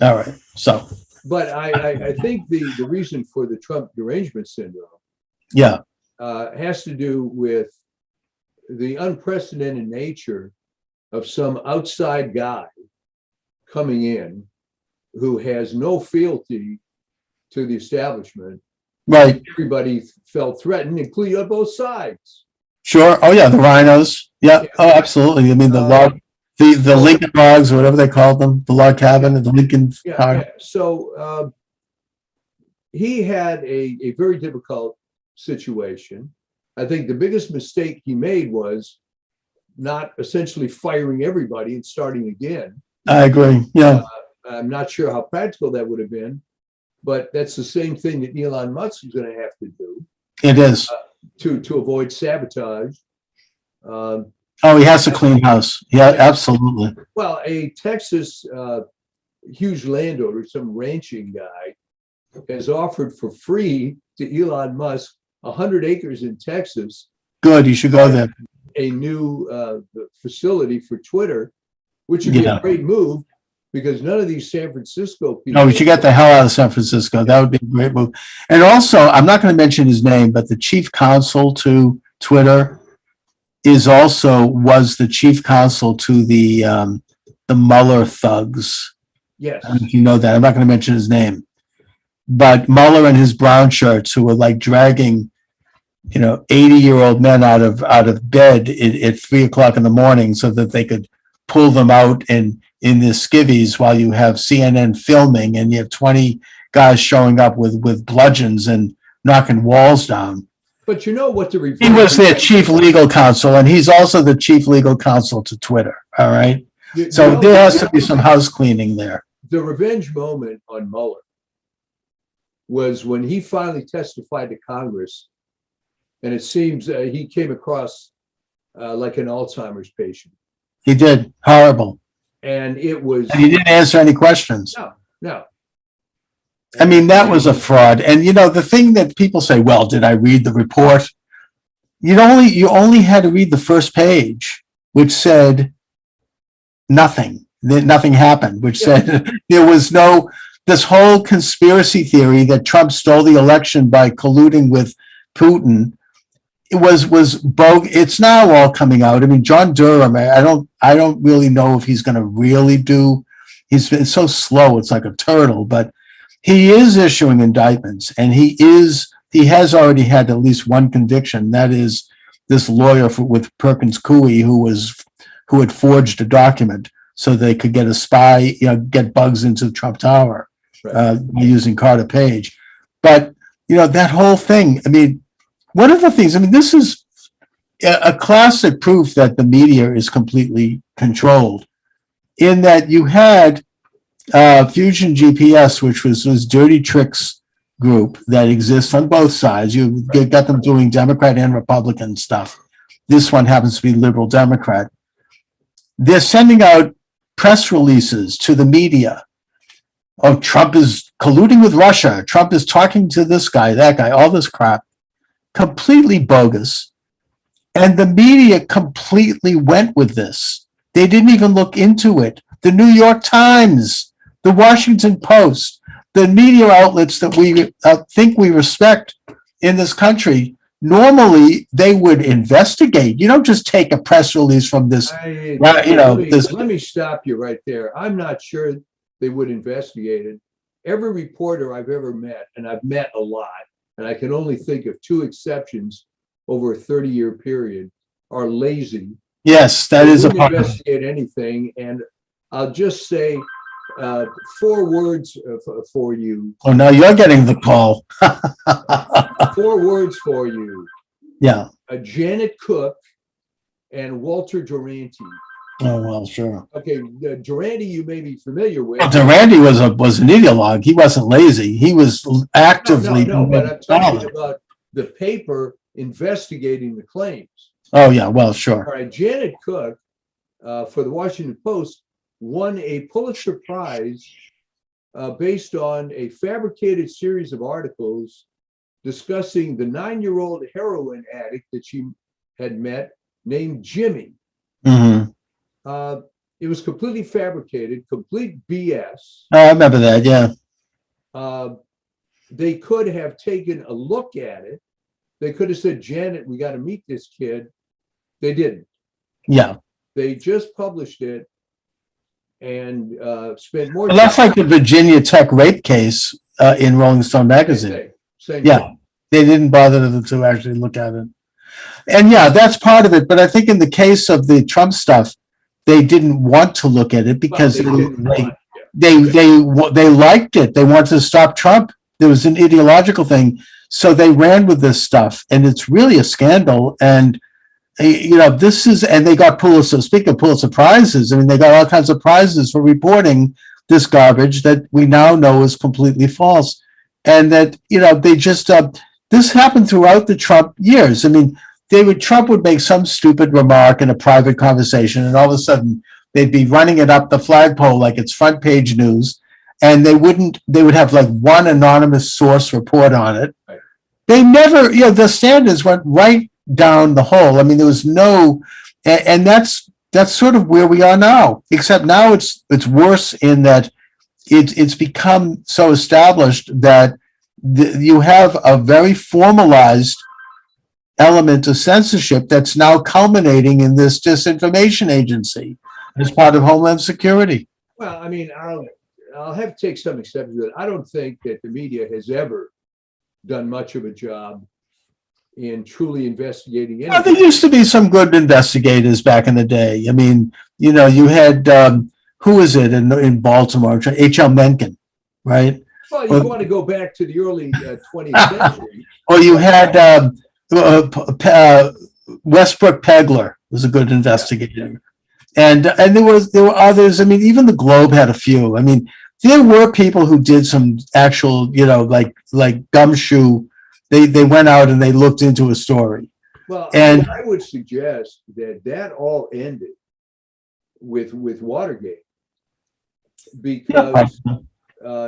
All right. So. But I think the reason for the Trump derangement syndrome has to do with the unprecedented nature of some outside guy coming in who has no fealty to the establishment. Right. Everybody felt threatened, including on both sides. Sure. Oh yeah, the rhinos. Yeah. Oh, absolutely. I mean, the Lincoln logs, or whatever they called them, the log cabin and the Lincoln. Yeah. So he had a very difficult situation. I think the biggest mistake he made was not essentially firing everybody and starting again. I agree. Yeah. I'm not sure how practical that would have been, but that's the same thing that Elon Musk is going to have to do. It is. To avoid sabotage. Oh, he has a clean house. Yeah, absolutely. Well, a Texas huge landowner, some ranching guy, has offered for free to Elon Musk 100 acres in Texas. Good, you should go there. A new facility for Twitter, which would be a great move because none of these San Francisco people. No, we should get the hell out of San Francisco. That would be a great move. And also, I'm not going to mention his name, but the chief counsel to Twitter was the chief counsel to the Mueller thugs. Yes. I don't know if you know that. I'm not going to mention his name. But Mueller and his brown shirts who were like dragging, 80-year-old men out of bed at 3:00 in the morning so that they could pull them out in the skivvies while you have CNN filming and you have 20 guys showing up with bludgeons and knocking walls down. But you know what the He was their chief legal counsel, and he's also the chief legal counsel to Twitter. All right. So there has to be some house cleaning there. The revenge moment on Mueller was when he finally testified to Congress, and it seems he came across like an Alzheimer's patient. He did. Horrible. And it was. And he didn't answer any questions. No. I mean, that was a fraud. And the thing that people say, well, did I read the report? You only had to read the first page, which said nothing. Nothing happened, which said there was this whole conspiracy theory that Trump stole the election by colluding with Putin. It was bogus. It's now all coming out. I mean, John Durham, I don't really know if he's going to really do. He's been so slow. It's like a turtle, but he is issuing indictments, and he has already had at least one conviction. That is this lawyer with Perkins Coie who had forged a document so they could get a spy, get bugs into the Trump Tower using Carter Page. But that whole thing. I mean, one of the things. I mean, this is a classic proof that the media is completely controlled. In that you had Fusion GPS, which was this dirty tricks group that exists on both sides. You got them doing Democrat and Republican stuff. This one happens to be liberal Democrat. They're sending out press releases to the media. Oh, Trump is colluding with Russia. Trump is talking to this guy, that guy, all this crap. Completely bogus. And the media completely went with this. They didn't even look into it. The New York Times, the Washington Post, the media outlets that we think we respect in this country, normally they would investigate. You don't just take a press release from this. Let me stop you right there. I'm not sure they would investigate it. Every reporter I've ever met, and I've met a lot, and I can only think of two exceptions over a 30-year period, are lazy. Yes, that is a part. Investigate anything, and I'll just say 4 words for you. Oh, now you're getting the call. 4 words for you. Yeah. Janet Cook and Walter Duranty. Oh, well, sure. Okay, Duranty you may be familiar with. Well, Duranty was an ideologue. He wasn't lazy. He was actively. No, but I'm talking about the paper investigating the claims. Oh, yeah, well, sure. All right, Janet Cook for the Washington Post won a Pulitzer Prize based on a fabricated series of articles discussing the 9-year-old heroin addict that she had met named Jimmy. Mm-hmm. It was completely fabricated, complete BS. I remember that, yeah. They could have taken a look at it. They could have said, Janet, we got to meet this kid. They didn't. Yeah. They just published it and spent more time. That's like the Virginia Tech rape case in Rolling Stone magazine. Same yeah. thing. They didn't bother to actually look at it. And yeah, that's part of it. But I think in the case of the Trump stuff, they didn't want to look at it because they liked it. They wanted to stop Trump. There was an ideological thing. So they ran with this stuff, and it's really a scandal. And this is, and they got Pulitzer. Speaking of Pulitzer prizes, I mean, they got all kinds of prizes for reporting this garbage that we now know is completely false, and that they just this happened throughout the Trump years. I mean, Trump would make some stupid remark in a private conversation, and all of a sudden they'd be running it up the flagpole like it's front page news, and they would have like one anonymous source report on it. Right. They never, the standards went right down the hole. I mean, there was no, and that's sort of where we are now, except now it's worse in that it's become so established that you have a very formalized element of censorship that's now culminating in this disinformation agency as part of Homeland Security. Well, I mean, I'll have to take some exception to it. I don't think that the media has ever done much of a job in truly investigating anything. There used to be some good investigators back in the day. I mean, you had, who is it in Baltimore? H.L. Mencken, right? Well, you want to go back to the early 20th century. Or you had Westbrook Pegler was a good investigator. And there were others. I mean, even the Globe had a few. I mean, there were people who did some actual, like gumshoe. They went out and they looked into a story. Well, and I would suggest that all ended with Watergate, because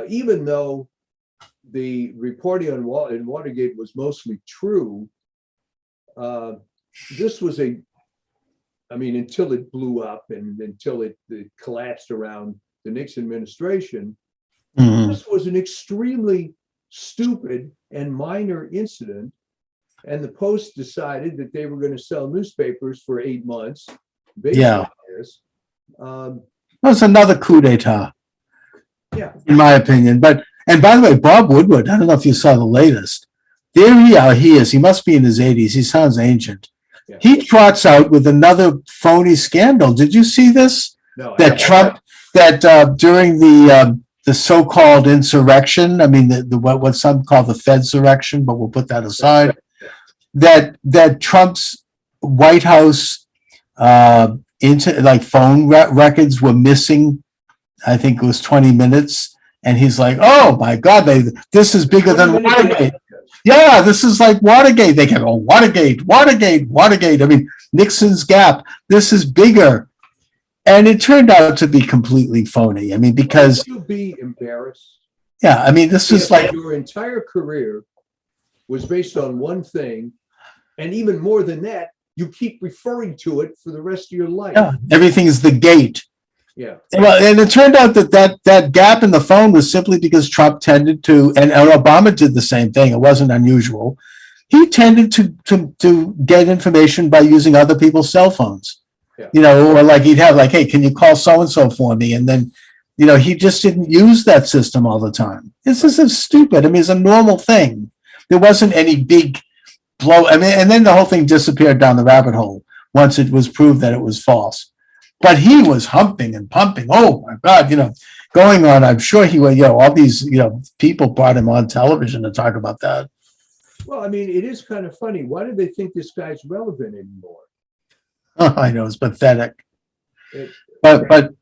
even though the reporting in Watergate was mostly true, this was until it blew up and until it collapsed around the Nixon administration, this was an extremely stupid and minor incident. And the Post decided that they were going to sell newspapers for 8 months based on this. That's another coup d'etat, in my opinion. And by the way, Bob Woodward, I don't know if you saw the latest. There he is. He must be in his 80s. He sounds ancient. Yeah. He trots out with another phony scandal. Did you see this? No. That Trump, during the so-called insurrection, I mean, what some call the Fedsurrection, but we'll put that aside, that Trump's White House phone records were missing. I think it was 20 minutes. And he's like, oh my God, this is bigger than Watergate. Yeah, this is like Watergate. They can go, Watergate. I mean, Nixon's Gap. This is bigger. And it turned out to be completely phony. I mean, because you'd be embarrassed. Yeah, I mean, this is like your entire career was based on one thing, and even more than that, you keep referring to it for the rest of your life. Yeah, everything is the gate. Yeah. Well, and it turned out that gap in the phone was simply because Trump tended to, and Obama did the same thing. It wasn't unusual. He tended to get information by using other people's cell phones. Yeah. Or like he'd have like, hey, can you call so-and-so for me? And then, he just didn't use that system all the time. This is stupid. I mean, it's a normal thing. There wasn't any big blow. I mean, and then the whole thing disappeared down the rabbit hole once it was proved that it was false. But he was humping and pumping. Oh my God, going on. I'm sure he would, all these, people brought him on television to talk about that. Well, I mean, it is kind of funny. Why do they think this guy's relevant anymore? Oh, I know, it's pathetic. But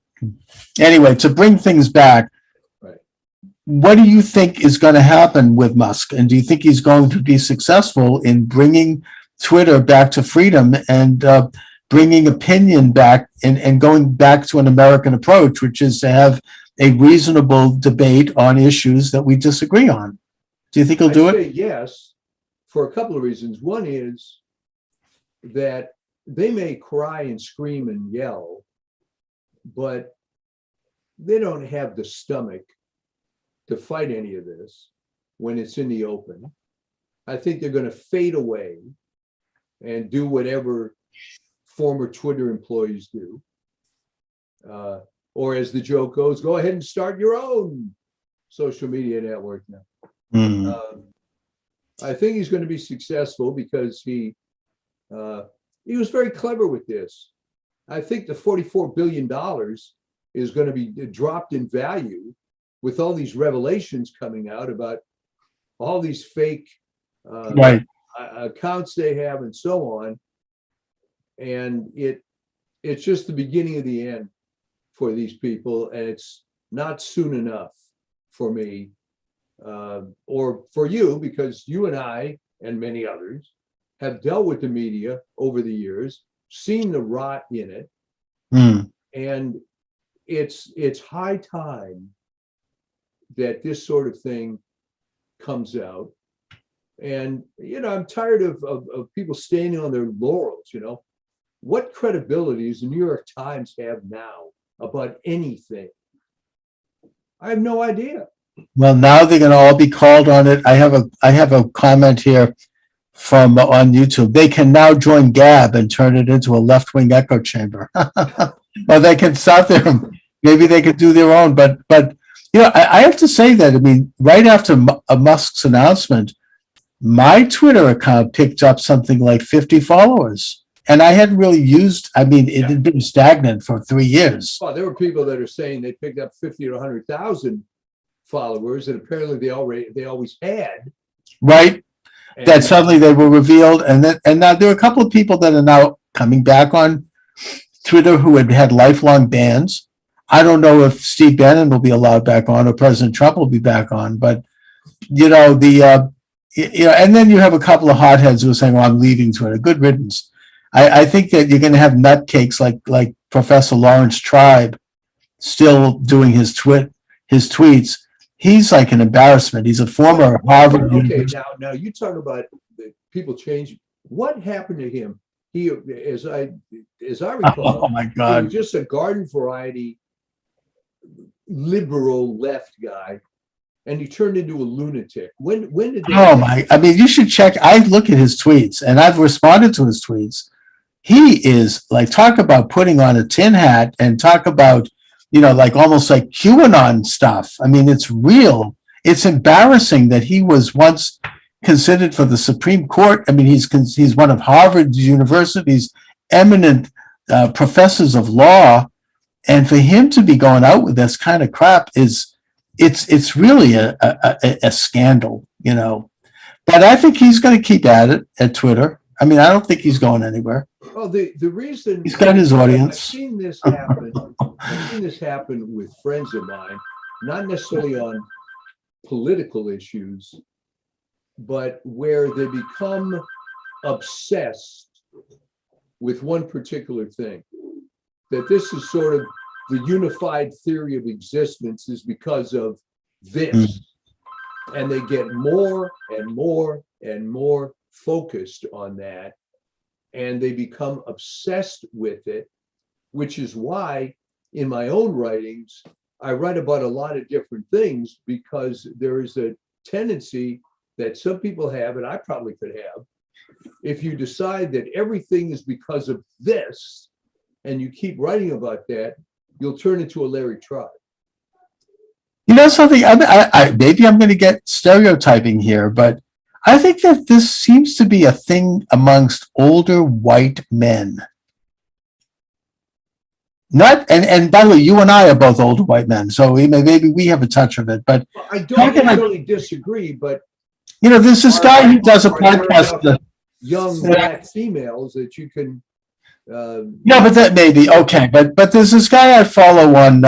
anyway, to bring things back, right. What do you think is going to happen with Musk? And do you think he's going to be successful in bringing Twitter back to freedom and bringing opinion back and going back to an American approach, which is to have a reasonable debate on issues that we disagree on? Do you think he'll do it? Yes, for a couple of reasons. One is that they may cry and scream and yell, but they don't have the stomach to fight any of this when it's in the open. I think they're going to fade away and do whatever former Twitter employees do. Or as the joke goes, go ahead and start your own social media network now. Mm-hmm. I think he's going to be successful because he was very clever with this. I think the $44 billion is going to be dropped in value with all these revelations coming out about all these fake Right. accounts they have, and so on. And it's just the beginning of the end for these people, and it's not soon enough for me or for you, because you and I and many others have dealt with the media over the years, seen the rot in it, and it's high time that this sort of thing comes out. And I'm tired of people standing on their laurels. What credibility does the New York Times have now about anything? I have no idea. Well, now they're going to all be called on it. I have a comment here from on YouTube. They can now join Gab and turn it into a left-wing echo chamber. Or they can start there. Maybe they could do their own. But I have to say that, I mean, right after Musk's announcement, my Twitter account picked up something like 50 followers. And I hadn't really used, I mean, it had been stagnant for 3 years. Well, there were people that are saying they picked up 50 to 100,000 followers, and apparently they always had. Right. And that suddenly they were revealed. And now there are a couple of people that are now coming back on Twitter who had lifelong bans. I don't know if Steve Bannon will be allowed back on or President Trump will be back on, but and then you have a couple of hotheads who are saying, well, I'm leaving Twitter. Good riddance. I think that you're going to have nutcakes like Professor Lawrence Tribe still doing his tweets. He's like an embarrassment. He's a former Harvard. Okay, now you talk about people changing. What happened to him? He, as I recall, oh my God, he was just a garden variety liberal left guy, and he turned into a lunatic. When did that happen? I mean, you should check. I look at his tweets, and I've responded to his tweets. He is like, talk about putting on a tin hat and talk about, like almost like QAnon stuff. I mean, it's real. It's embarrassing that he was once considered for the Supreme Court. I mean, he's one of Harvard University's eminent professors of law. And for him to be going out with this kind of crap it's really a scandal, But I think he's going to keep at it at Twitter. I mean, I don't think he's going anywhere. Well, the reason he's got his audience. I've seen this happen with friends of mine, not necessarily on political issues, but where they become obsessed with one particular thing. That this is sort of the unified theory of existence is because of this. And they get more and more and more focused on that. And they become obsessed with it, which is why in my own writings, I write about a lot of different things, because there is a tendency that some people have, and I probably could have, if you decide that everything is because of this, and you keep writing about that, you'll turn into a Larry Tribe. You know something? Maybe I'm going to get stereotyping here, but I think that this seems to be a thing amongst older white men. Not, and by the way, you and I are both older white men, so maybe we have a touch of it. But I don't necessarily disagree, but there's this guy who does a podcast. Young black females that you can. No, but that may be okay. But there's this guy I follow on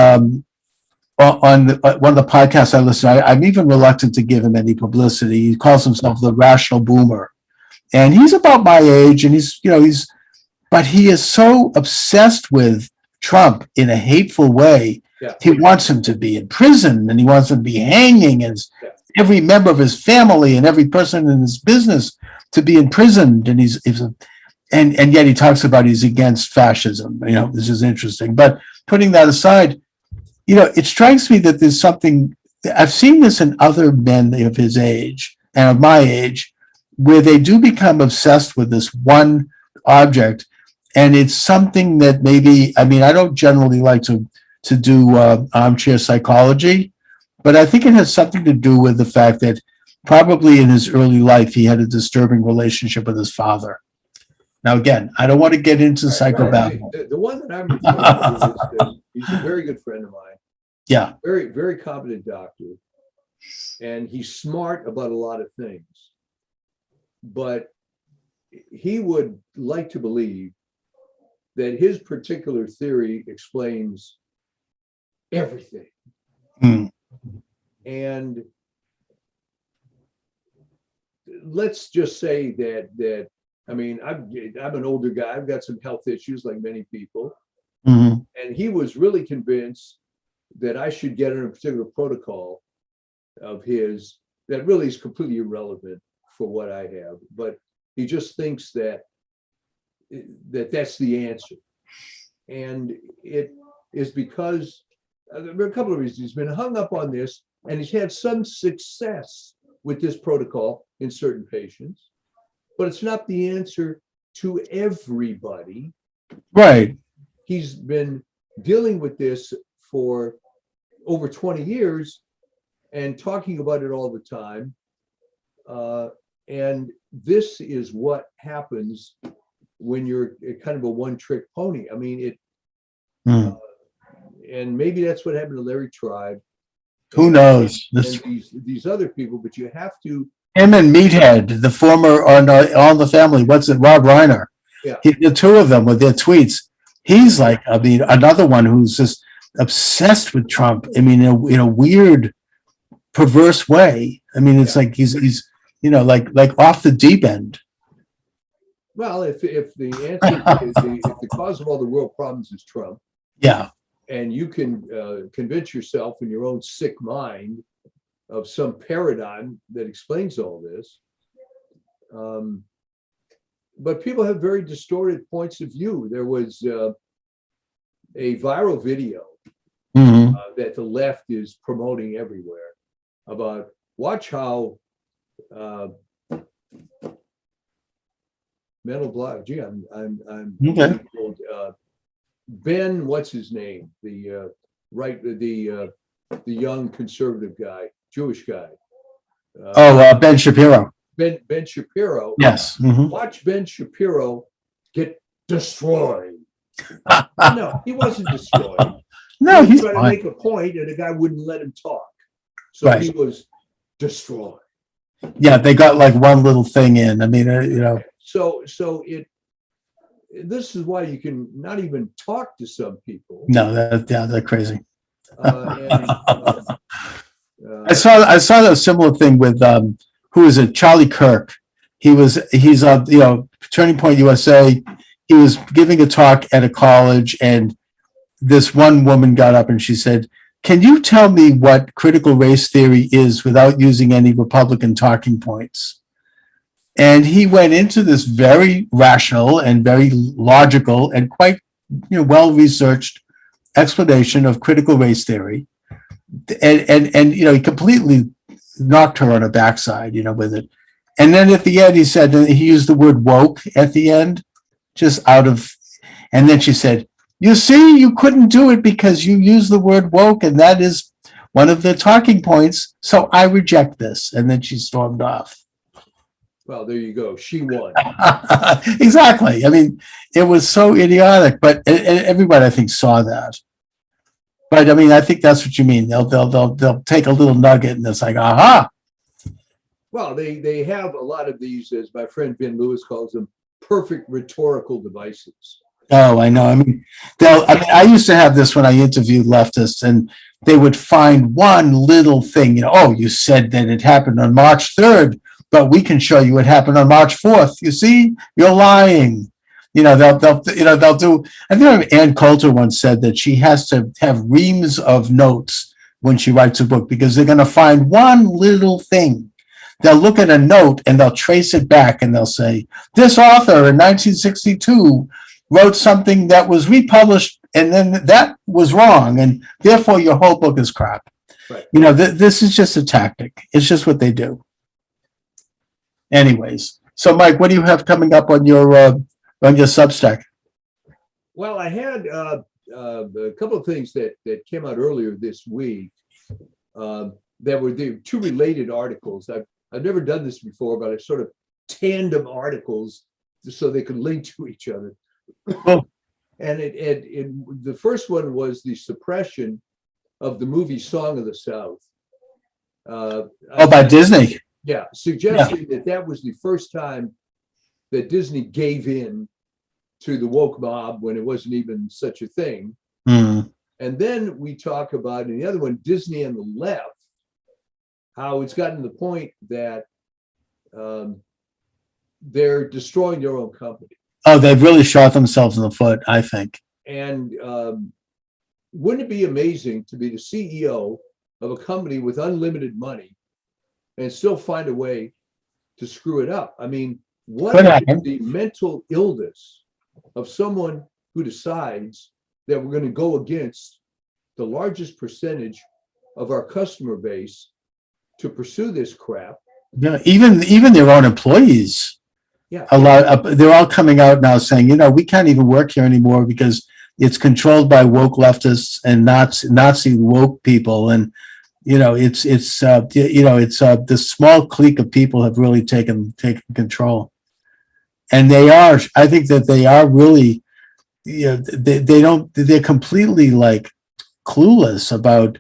one of the podcasts I listen to. I'm even reluctant to give him any publicity. He calls himself the Rational Boomer, and he's about my age, and but he is so obsessed with Trump in a hateful way. Yeah. He wants him to be in prison, and he wants him to be hanging, and every member of his family and every person in his business to be imprisoned. And and yet he talks about he's against fascism. This is interesting. But putting that aside, it strikes me that there's something, I've seen this in other men of his age and of my age, where they do become obsessed with this one object. And it's something that maybe, I mean, I don't generally like to do armchair psychology, but I think it has something to do with the fact that probably in his early life, he had a disturbing relationship with his father. Now, again, I don't want to get into psychobabble. The one that I'm referring to is he's a very good friend of mine. Yeah. Very, very competent doctor. And he's smart about a lot of things. but he would like to believe that his particular theory explains everything. Hmm. And let's just say that I mean, I'm an older guy. I've got some health issues like many people. Mhm. And he was really convinced that I should get on a particular protocol of his that really is completely irrelevant for what I have. But he just thinks that that's the answer. And it is because there are a couple of reasons. He's been hung up on this, and he's had some success with this protocol in certain patients, but it's not the answer to everybody. Right. He's been dealing with this for over 20 years and talking about it all the time. And this is what happens when you're kind of a one-trick pony. I mean, and maybe that's what happened to Larry Tribe. Who knows? And these other people, but you have to. Him and Meathead, the former on All the Family, what's it, Rob Reiner? Yeah. The two of them with their tweets. He's like, I mean, another one who's just obsessed with Trump. I mean, in a weird, perverse way. I mean, it's like he's like off the deep end. Well, if the answer is if the cause of all the world problems is Trump, yeah, and you can convince yourself in your own sick mind of some paradigm that explains all this, but people have very distorted points of view. There was a viral video that the left is promoting everywhere about watch how mental block. Gee, I'm okay. old. Ben, what's his name? The young conservative guy, Jewish guy. Ben Shapiro. Ben Shapiro. Yes. Mm-hmm. Watch Ben Shapiro get destroyed. No, he wasn't destroyed. No, he was he's trying fine. to make a point, and the guy wouldn't let him talk, so Right. he was destroyed. Yeah, they got like one little thing in. I mean, So this is why you can not even talk to some people. No, they're crazy. I I saw a similar thing with who is it? Charlie Kirk. He's Turning Point USA. He was giving a talk at a college, and this one woman got up and she said, "Can you tell me what critical race theory is without using any Republican talking points?" And he went into this very rational and very logical and quite well-researched explanation of critical race theory. And he completely knocked her on her backside, with it. And then at the end, he said, he used the word woke at the end, and then she said, "You see, you couldn't do it because you used the word woke, and that is one of the talking points, so I reject this." And then she stormed off. Well, there you go. She won. Exactly. I mean, it was so idiotic, but everybody, I think, saw that. But I mean, I think that's what you mean. They'll take a little nugget, and it's like, aha. Well, they have a lot of these, as my friend Ben Lewis calls them, perfect rhetorical devices. Oh, I know. I mean, I used to have this when I interviewed leftists, and they would find one little thing. Oh, you said that it happened on March 3rd, but we can show you it happened on March 4th. You see, you're lying. They'll do. I think Ann Coulter once said that she has to have reams of notes when she writes a book because they're going to find one little thing. They'll look at a note and they'll trace it back and they'll say, this author in 1962 wrote something that was republished and then that was wrong, and therefore your whole book is crap. Right. This is just a tactic. It's just what they do. Anyways, so Mike, what do you have coming up on your Substack? Well, I had a couple of things that came out earlier this week that were the two related articles. I've never done this before, but I sort of tandem articles so they could link to each other. Oh. And the first one was the suppression of the movie Song of the South. By Disney. Yeah, suggesting that that was the first time that Disney gave in to the woke mob when it wasn't even such a thing. Mm. And then we talk about, in the other one, Disney and the left, how it's gotten to the point that they're destroying their own company. Oh, they've really shot themselves in the foot, I think. And wouldn't it be amazing to be the CEO of a company with unlimited money and still find a way to screw it up? I mean, what is the mental illness of someone who decides that we're going to go against the largest percentage of our customer base to pursue this crap? Yeah, even their own employees. Yeah, They're all coming out now saying, we can't even work here anymore because it's controlled by woke leftists and Nazi woke people, and it's this small clique of people have really taken control, and I think that they are really, they're completely like clueless about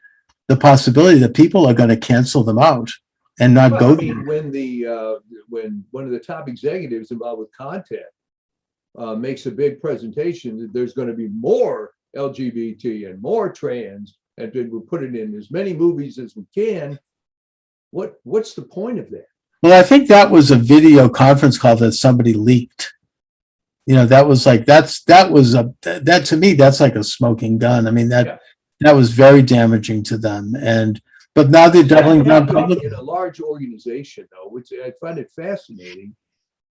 the possibility that people are going to cancel them out and not go. I mean, when one of the top executives involved with content makes a big presentation that there's going to be more LGBT and more trans, and we're putting in as many movies as we can. What's the point of that? Well, I think that was a video conference call that somebody leaked. That was like that to me, that's like a smoking gun. I mean, that was very damaging to them. But now they're doubling down public. In a large organization, though, which I find it fascinating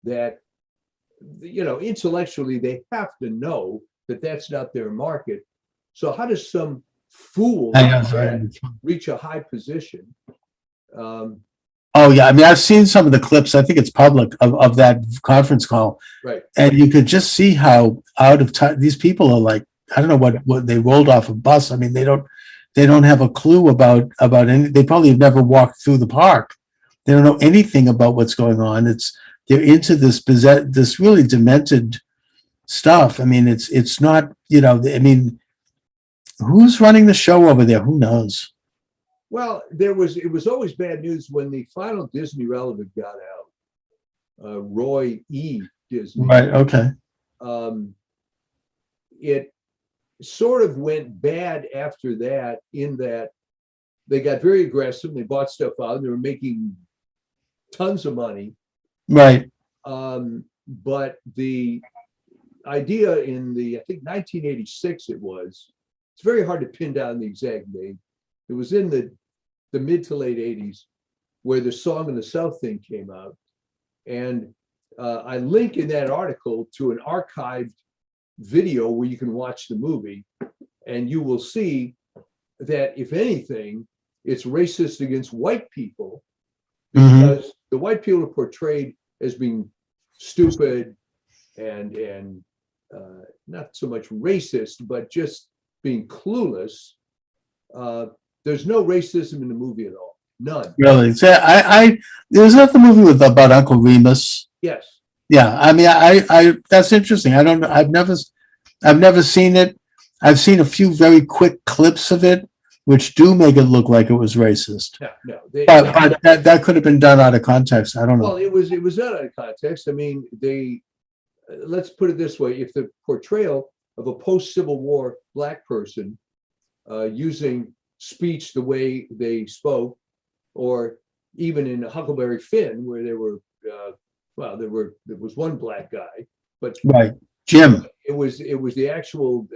that, intellectually they have to know that that's not their market. So how does some fool reach a high position? Oh yeah, I mean, I've seen some of the clips. I think it's public of that conference call, right? And you could just see how out of time these people are. Like, I don't know what they rolled off a bus. I mean, they don't have a clue about any. They probably have never walked through the park. They don't know anything about what's going on. They're into this really demented stuff. I mean, it's not. I mean, who's running the show over there? Who knows? Well, it was always bad news when the final Disney relevant got out. Roy E. Disney. Right. Okay. It sort of went bad after that, in that they got very aggressive. They bought stuff out. They were making tons of money. Right. But the idea in I think 1986 it's very hard to pin down the exact date. It was in the mid to late 80s where the Song of the South thing came out. And I link in that article to an archived video where you can watch the movie, and you will see that, if anything, it's racist against white people, because the white people are portrayed as being stupid and not so much racist, but just being clueless. There's no racism in the movie at all. None. Really? So there's another movie about Uncle Remus. Yes. Yeah. I mean, I that's interesting. I don't know. I've never seen it. I've seen a few very quick clips of it, which do make it look like it was racist. No. But that could have been done out of context. I don't know. Well, it was done out of context. I mean, let's put it this way: if the portrayal of a post-Civil War Black person using speech the way they spoke, or even in Huckleberry Finn, where there was one black guy, but right, Jim. It was the actual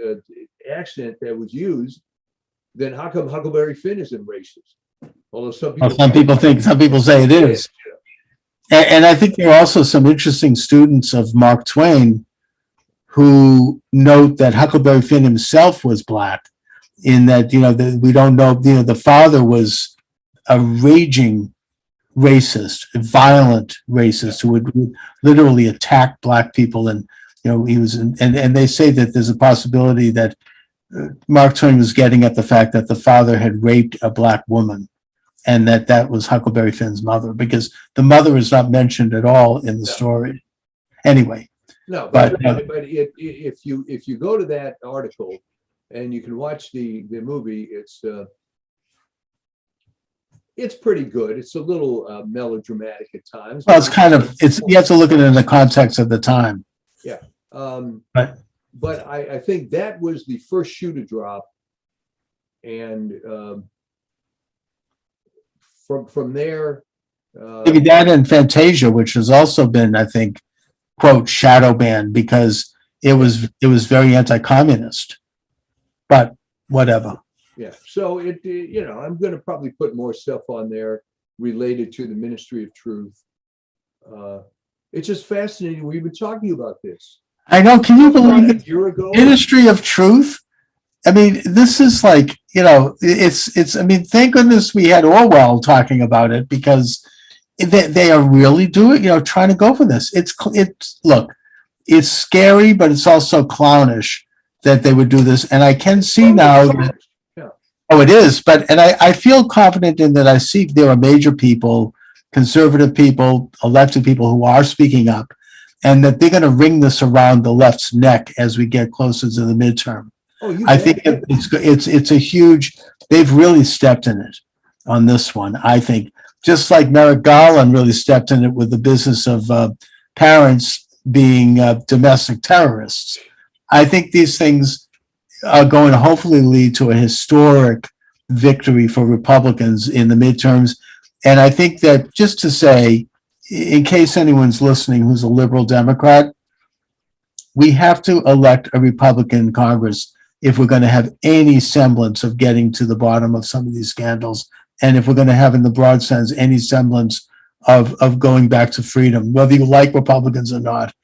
accent that was used. Then how come Huckleberry Finn isn't racist? Although some people say it is. And I think there are also some interesting students of Mark Twain who note that Huckleberry Finn himself was black, in that, we don't know, the father was a raging racist, a violent racist who would literally attack black people. And, he was, and they say that there's a possibility that Mark Twain was getting at the fact that the father had raped a black woman, and that was Huckleberry Finn's mother, because the mother is not mentioned at all in the story. Anyway. No, but if you go to that article and you can watch the movie, It's pretty good. It's a little melodramatic at times. Well, you have to look at it in the context of the time. Yeah. Right. But I think that was the first shoe to drop. And from there. Maybe that and Fantasia, which has also been, I think, quote, shadow banned because it was very anti-communist. But whatever. Yeah. So I'm going to probably put more stuff on there related to the Ministry of Truth. It's just fascinating. We've been talking about this. I know. Can you believe it? A year ago? Ministry of Truth. I mean, this is like, it's, I mean, thank goodness we had Orwell talking about it because they are really doing, trying to go for this. Look, it's scary, but it's also clownish that they would do this. And I can see now that, oh, it is. And I feel confident in that. I see there are major people, conservative people, elected people who are speaking up, and that they're going to wring this around the left's neck as we get closer to the midterm. I think it's a huge, they've really stepped in it on this one. I think just like Merrick Garland really stepped in it with the business of parents being domestic terrorists. I think these things are going to hopefully lead to a historic victory for Republicans in the midterms. And I think that, just to say, in case anyone's listening who's a liberal Democrat, we have to elect a Republican Congress if we're going to have any semblance of getting to the bottom of some of these scandals, and if we're going to have, in the broad sense, any semblance of going back to freedom, whether you like Republicans or not.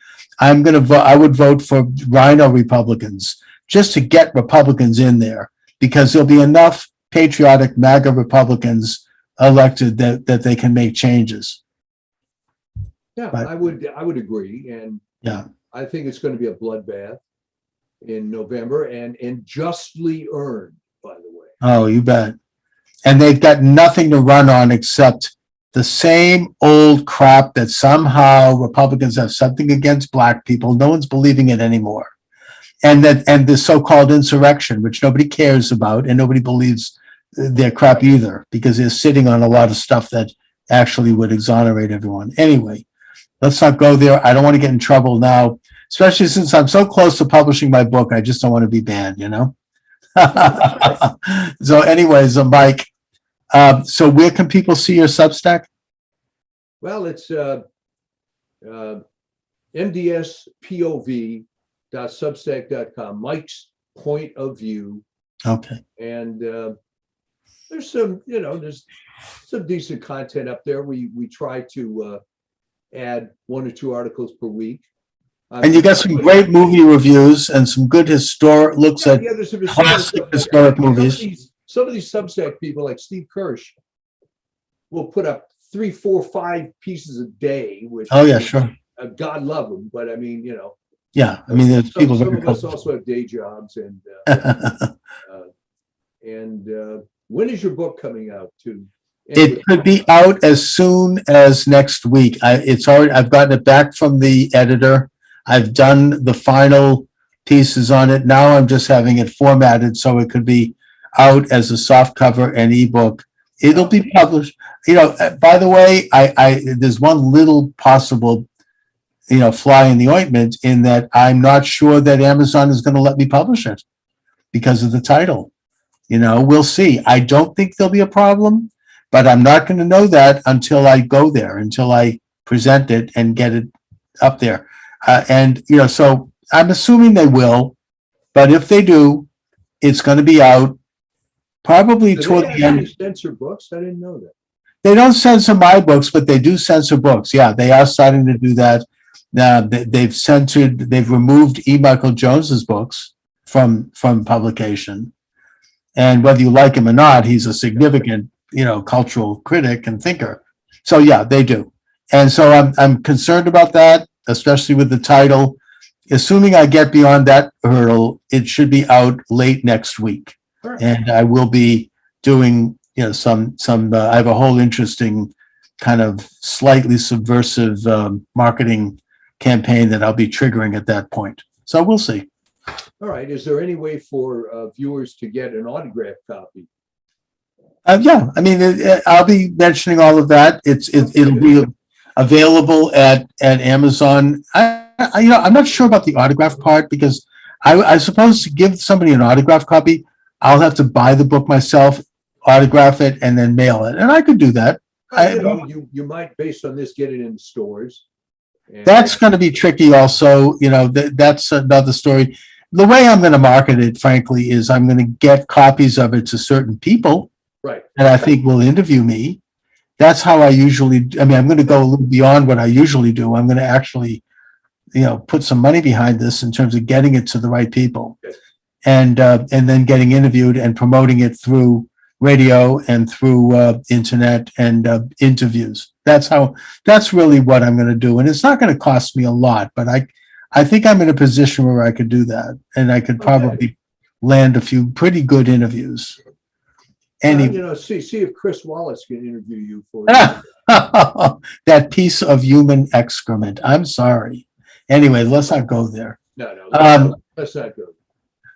I would vote for Rhino Republicans just to get Republicans in there, because there'll be enough patriotic MAGA Republicans elected that they can make changes. Yeah, But, I would agree, and yeah, I think it's going to be a bloodbath in November, and justly earned, by the way. oh, you bet. And they've got nothing to run on except the same old crap that somehow Republicans have something against black people. No one's believing it anymore. And the so-called insurrection, which nobody cares about and nobody believes their crap either, because they're sitting on a lot of stuff that actually would exonerate everyone. Anyway, let's not go there. I don't want to get in trouble now, especially since I'm so close to publishing my book. I just don't want to be banned, So anyways, Mike, so where can people see your Substack? Well, it's mdspov.substack.com, Mike's Point of View. Okay. And there's some decent content up there. We try to add 1 or 2 articles per week. And you got some great movie reviews and some good historic looks at there's some classic historic movies. Some of these Substack people, like Steve Kirsch, will put up 3, 4, 5 pieces a day. Which, oh yeah, sure. God love them, but I mean, yeah, I mean, there's people. Some of us also have day jobs, and when is your book coming out? It could be out as soon as next week. I've gotten it back from the editor. I've done the final pieces on it. Now I'm just having it formatted so it could be out as a soft cover and ebook. It'll be published. By the way, there's one little possible, fly in the ointment, in that I'm not sure that Amazon is going to let me publish it because of the title. We'll see. I don't think there'll be a problem, but I'm not going to know that until I go there, until I present it and get it up there. So I'm assuming they will, but if they do, it's going to be out probably toward the end. Censor books? I didn't know that. They don't censor my books, but they do censor books. Yeah, they are starting to do that. They've removed E. Michael Jones's books from publication. And whether you like him or not, he's a significant, cultural critic and thinker. So yeah, they do. And so I'm concerned about that, especially with the title. Assuming I get beyond that hurdle, it should be out late next week. Right. And I will be doing, some. I have a whole interesting kind of slightly subversive marketing campaign that I'll be triggering at that point. So we'll see. All right. Is there any way for viewers to get an autographed copy? Yeah, I mean, I'll be mentioning all of that. It'll be available at Amazon. I'm not sure about the autograph part because I suppose to give somebody an autograph copy, I'll have to buy the book myself, autograph it, and then mail it. And I could do that. You might, based on this, get it in stores. That's going to be tricky also. That's another story. The way I'm going to market it, frankly, is I'm going to get copies of it to certain people. Right. And I think will interview me. That's how I usually, I'm going to go a little beyond what I usually do. I'm going to actually, put some money behind this in terms of getting it to the right people, and then getting interviewed and promoting it through radio and through internet and interviews. That's really what I'm going to do. And it's not going to cost me a lot, but I think I'm in a position where I could do that, and I could probably land a few pretty good interviews. See if Chris Wallace can interview you for that piece of human excrement. I'm sorry. Anyway, let's not go there. No, let's not go.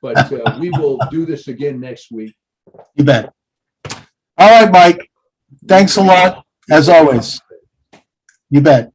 But we will do this again next week. You bet. All right, Mike. Thanks a lot, as always. You bet.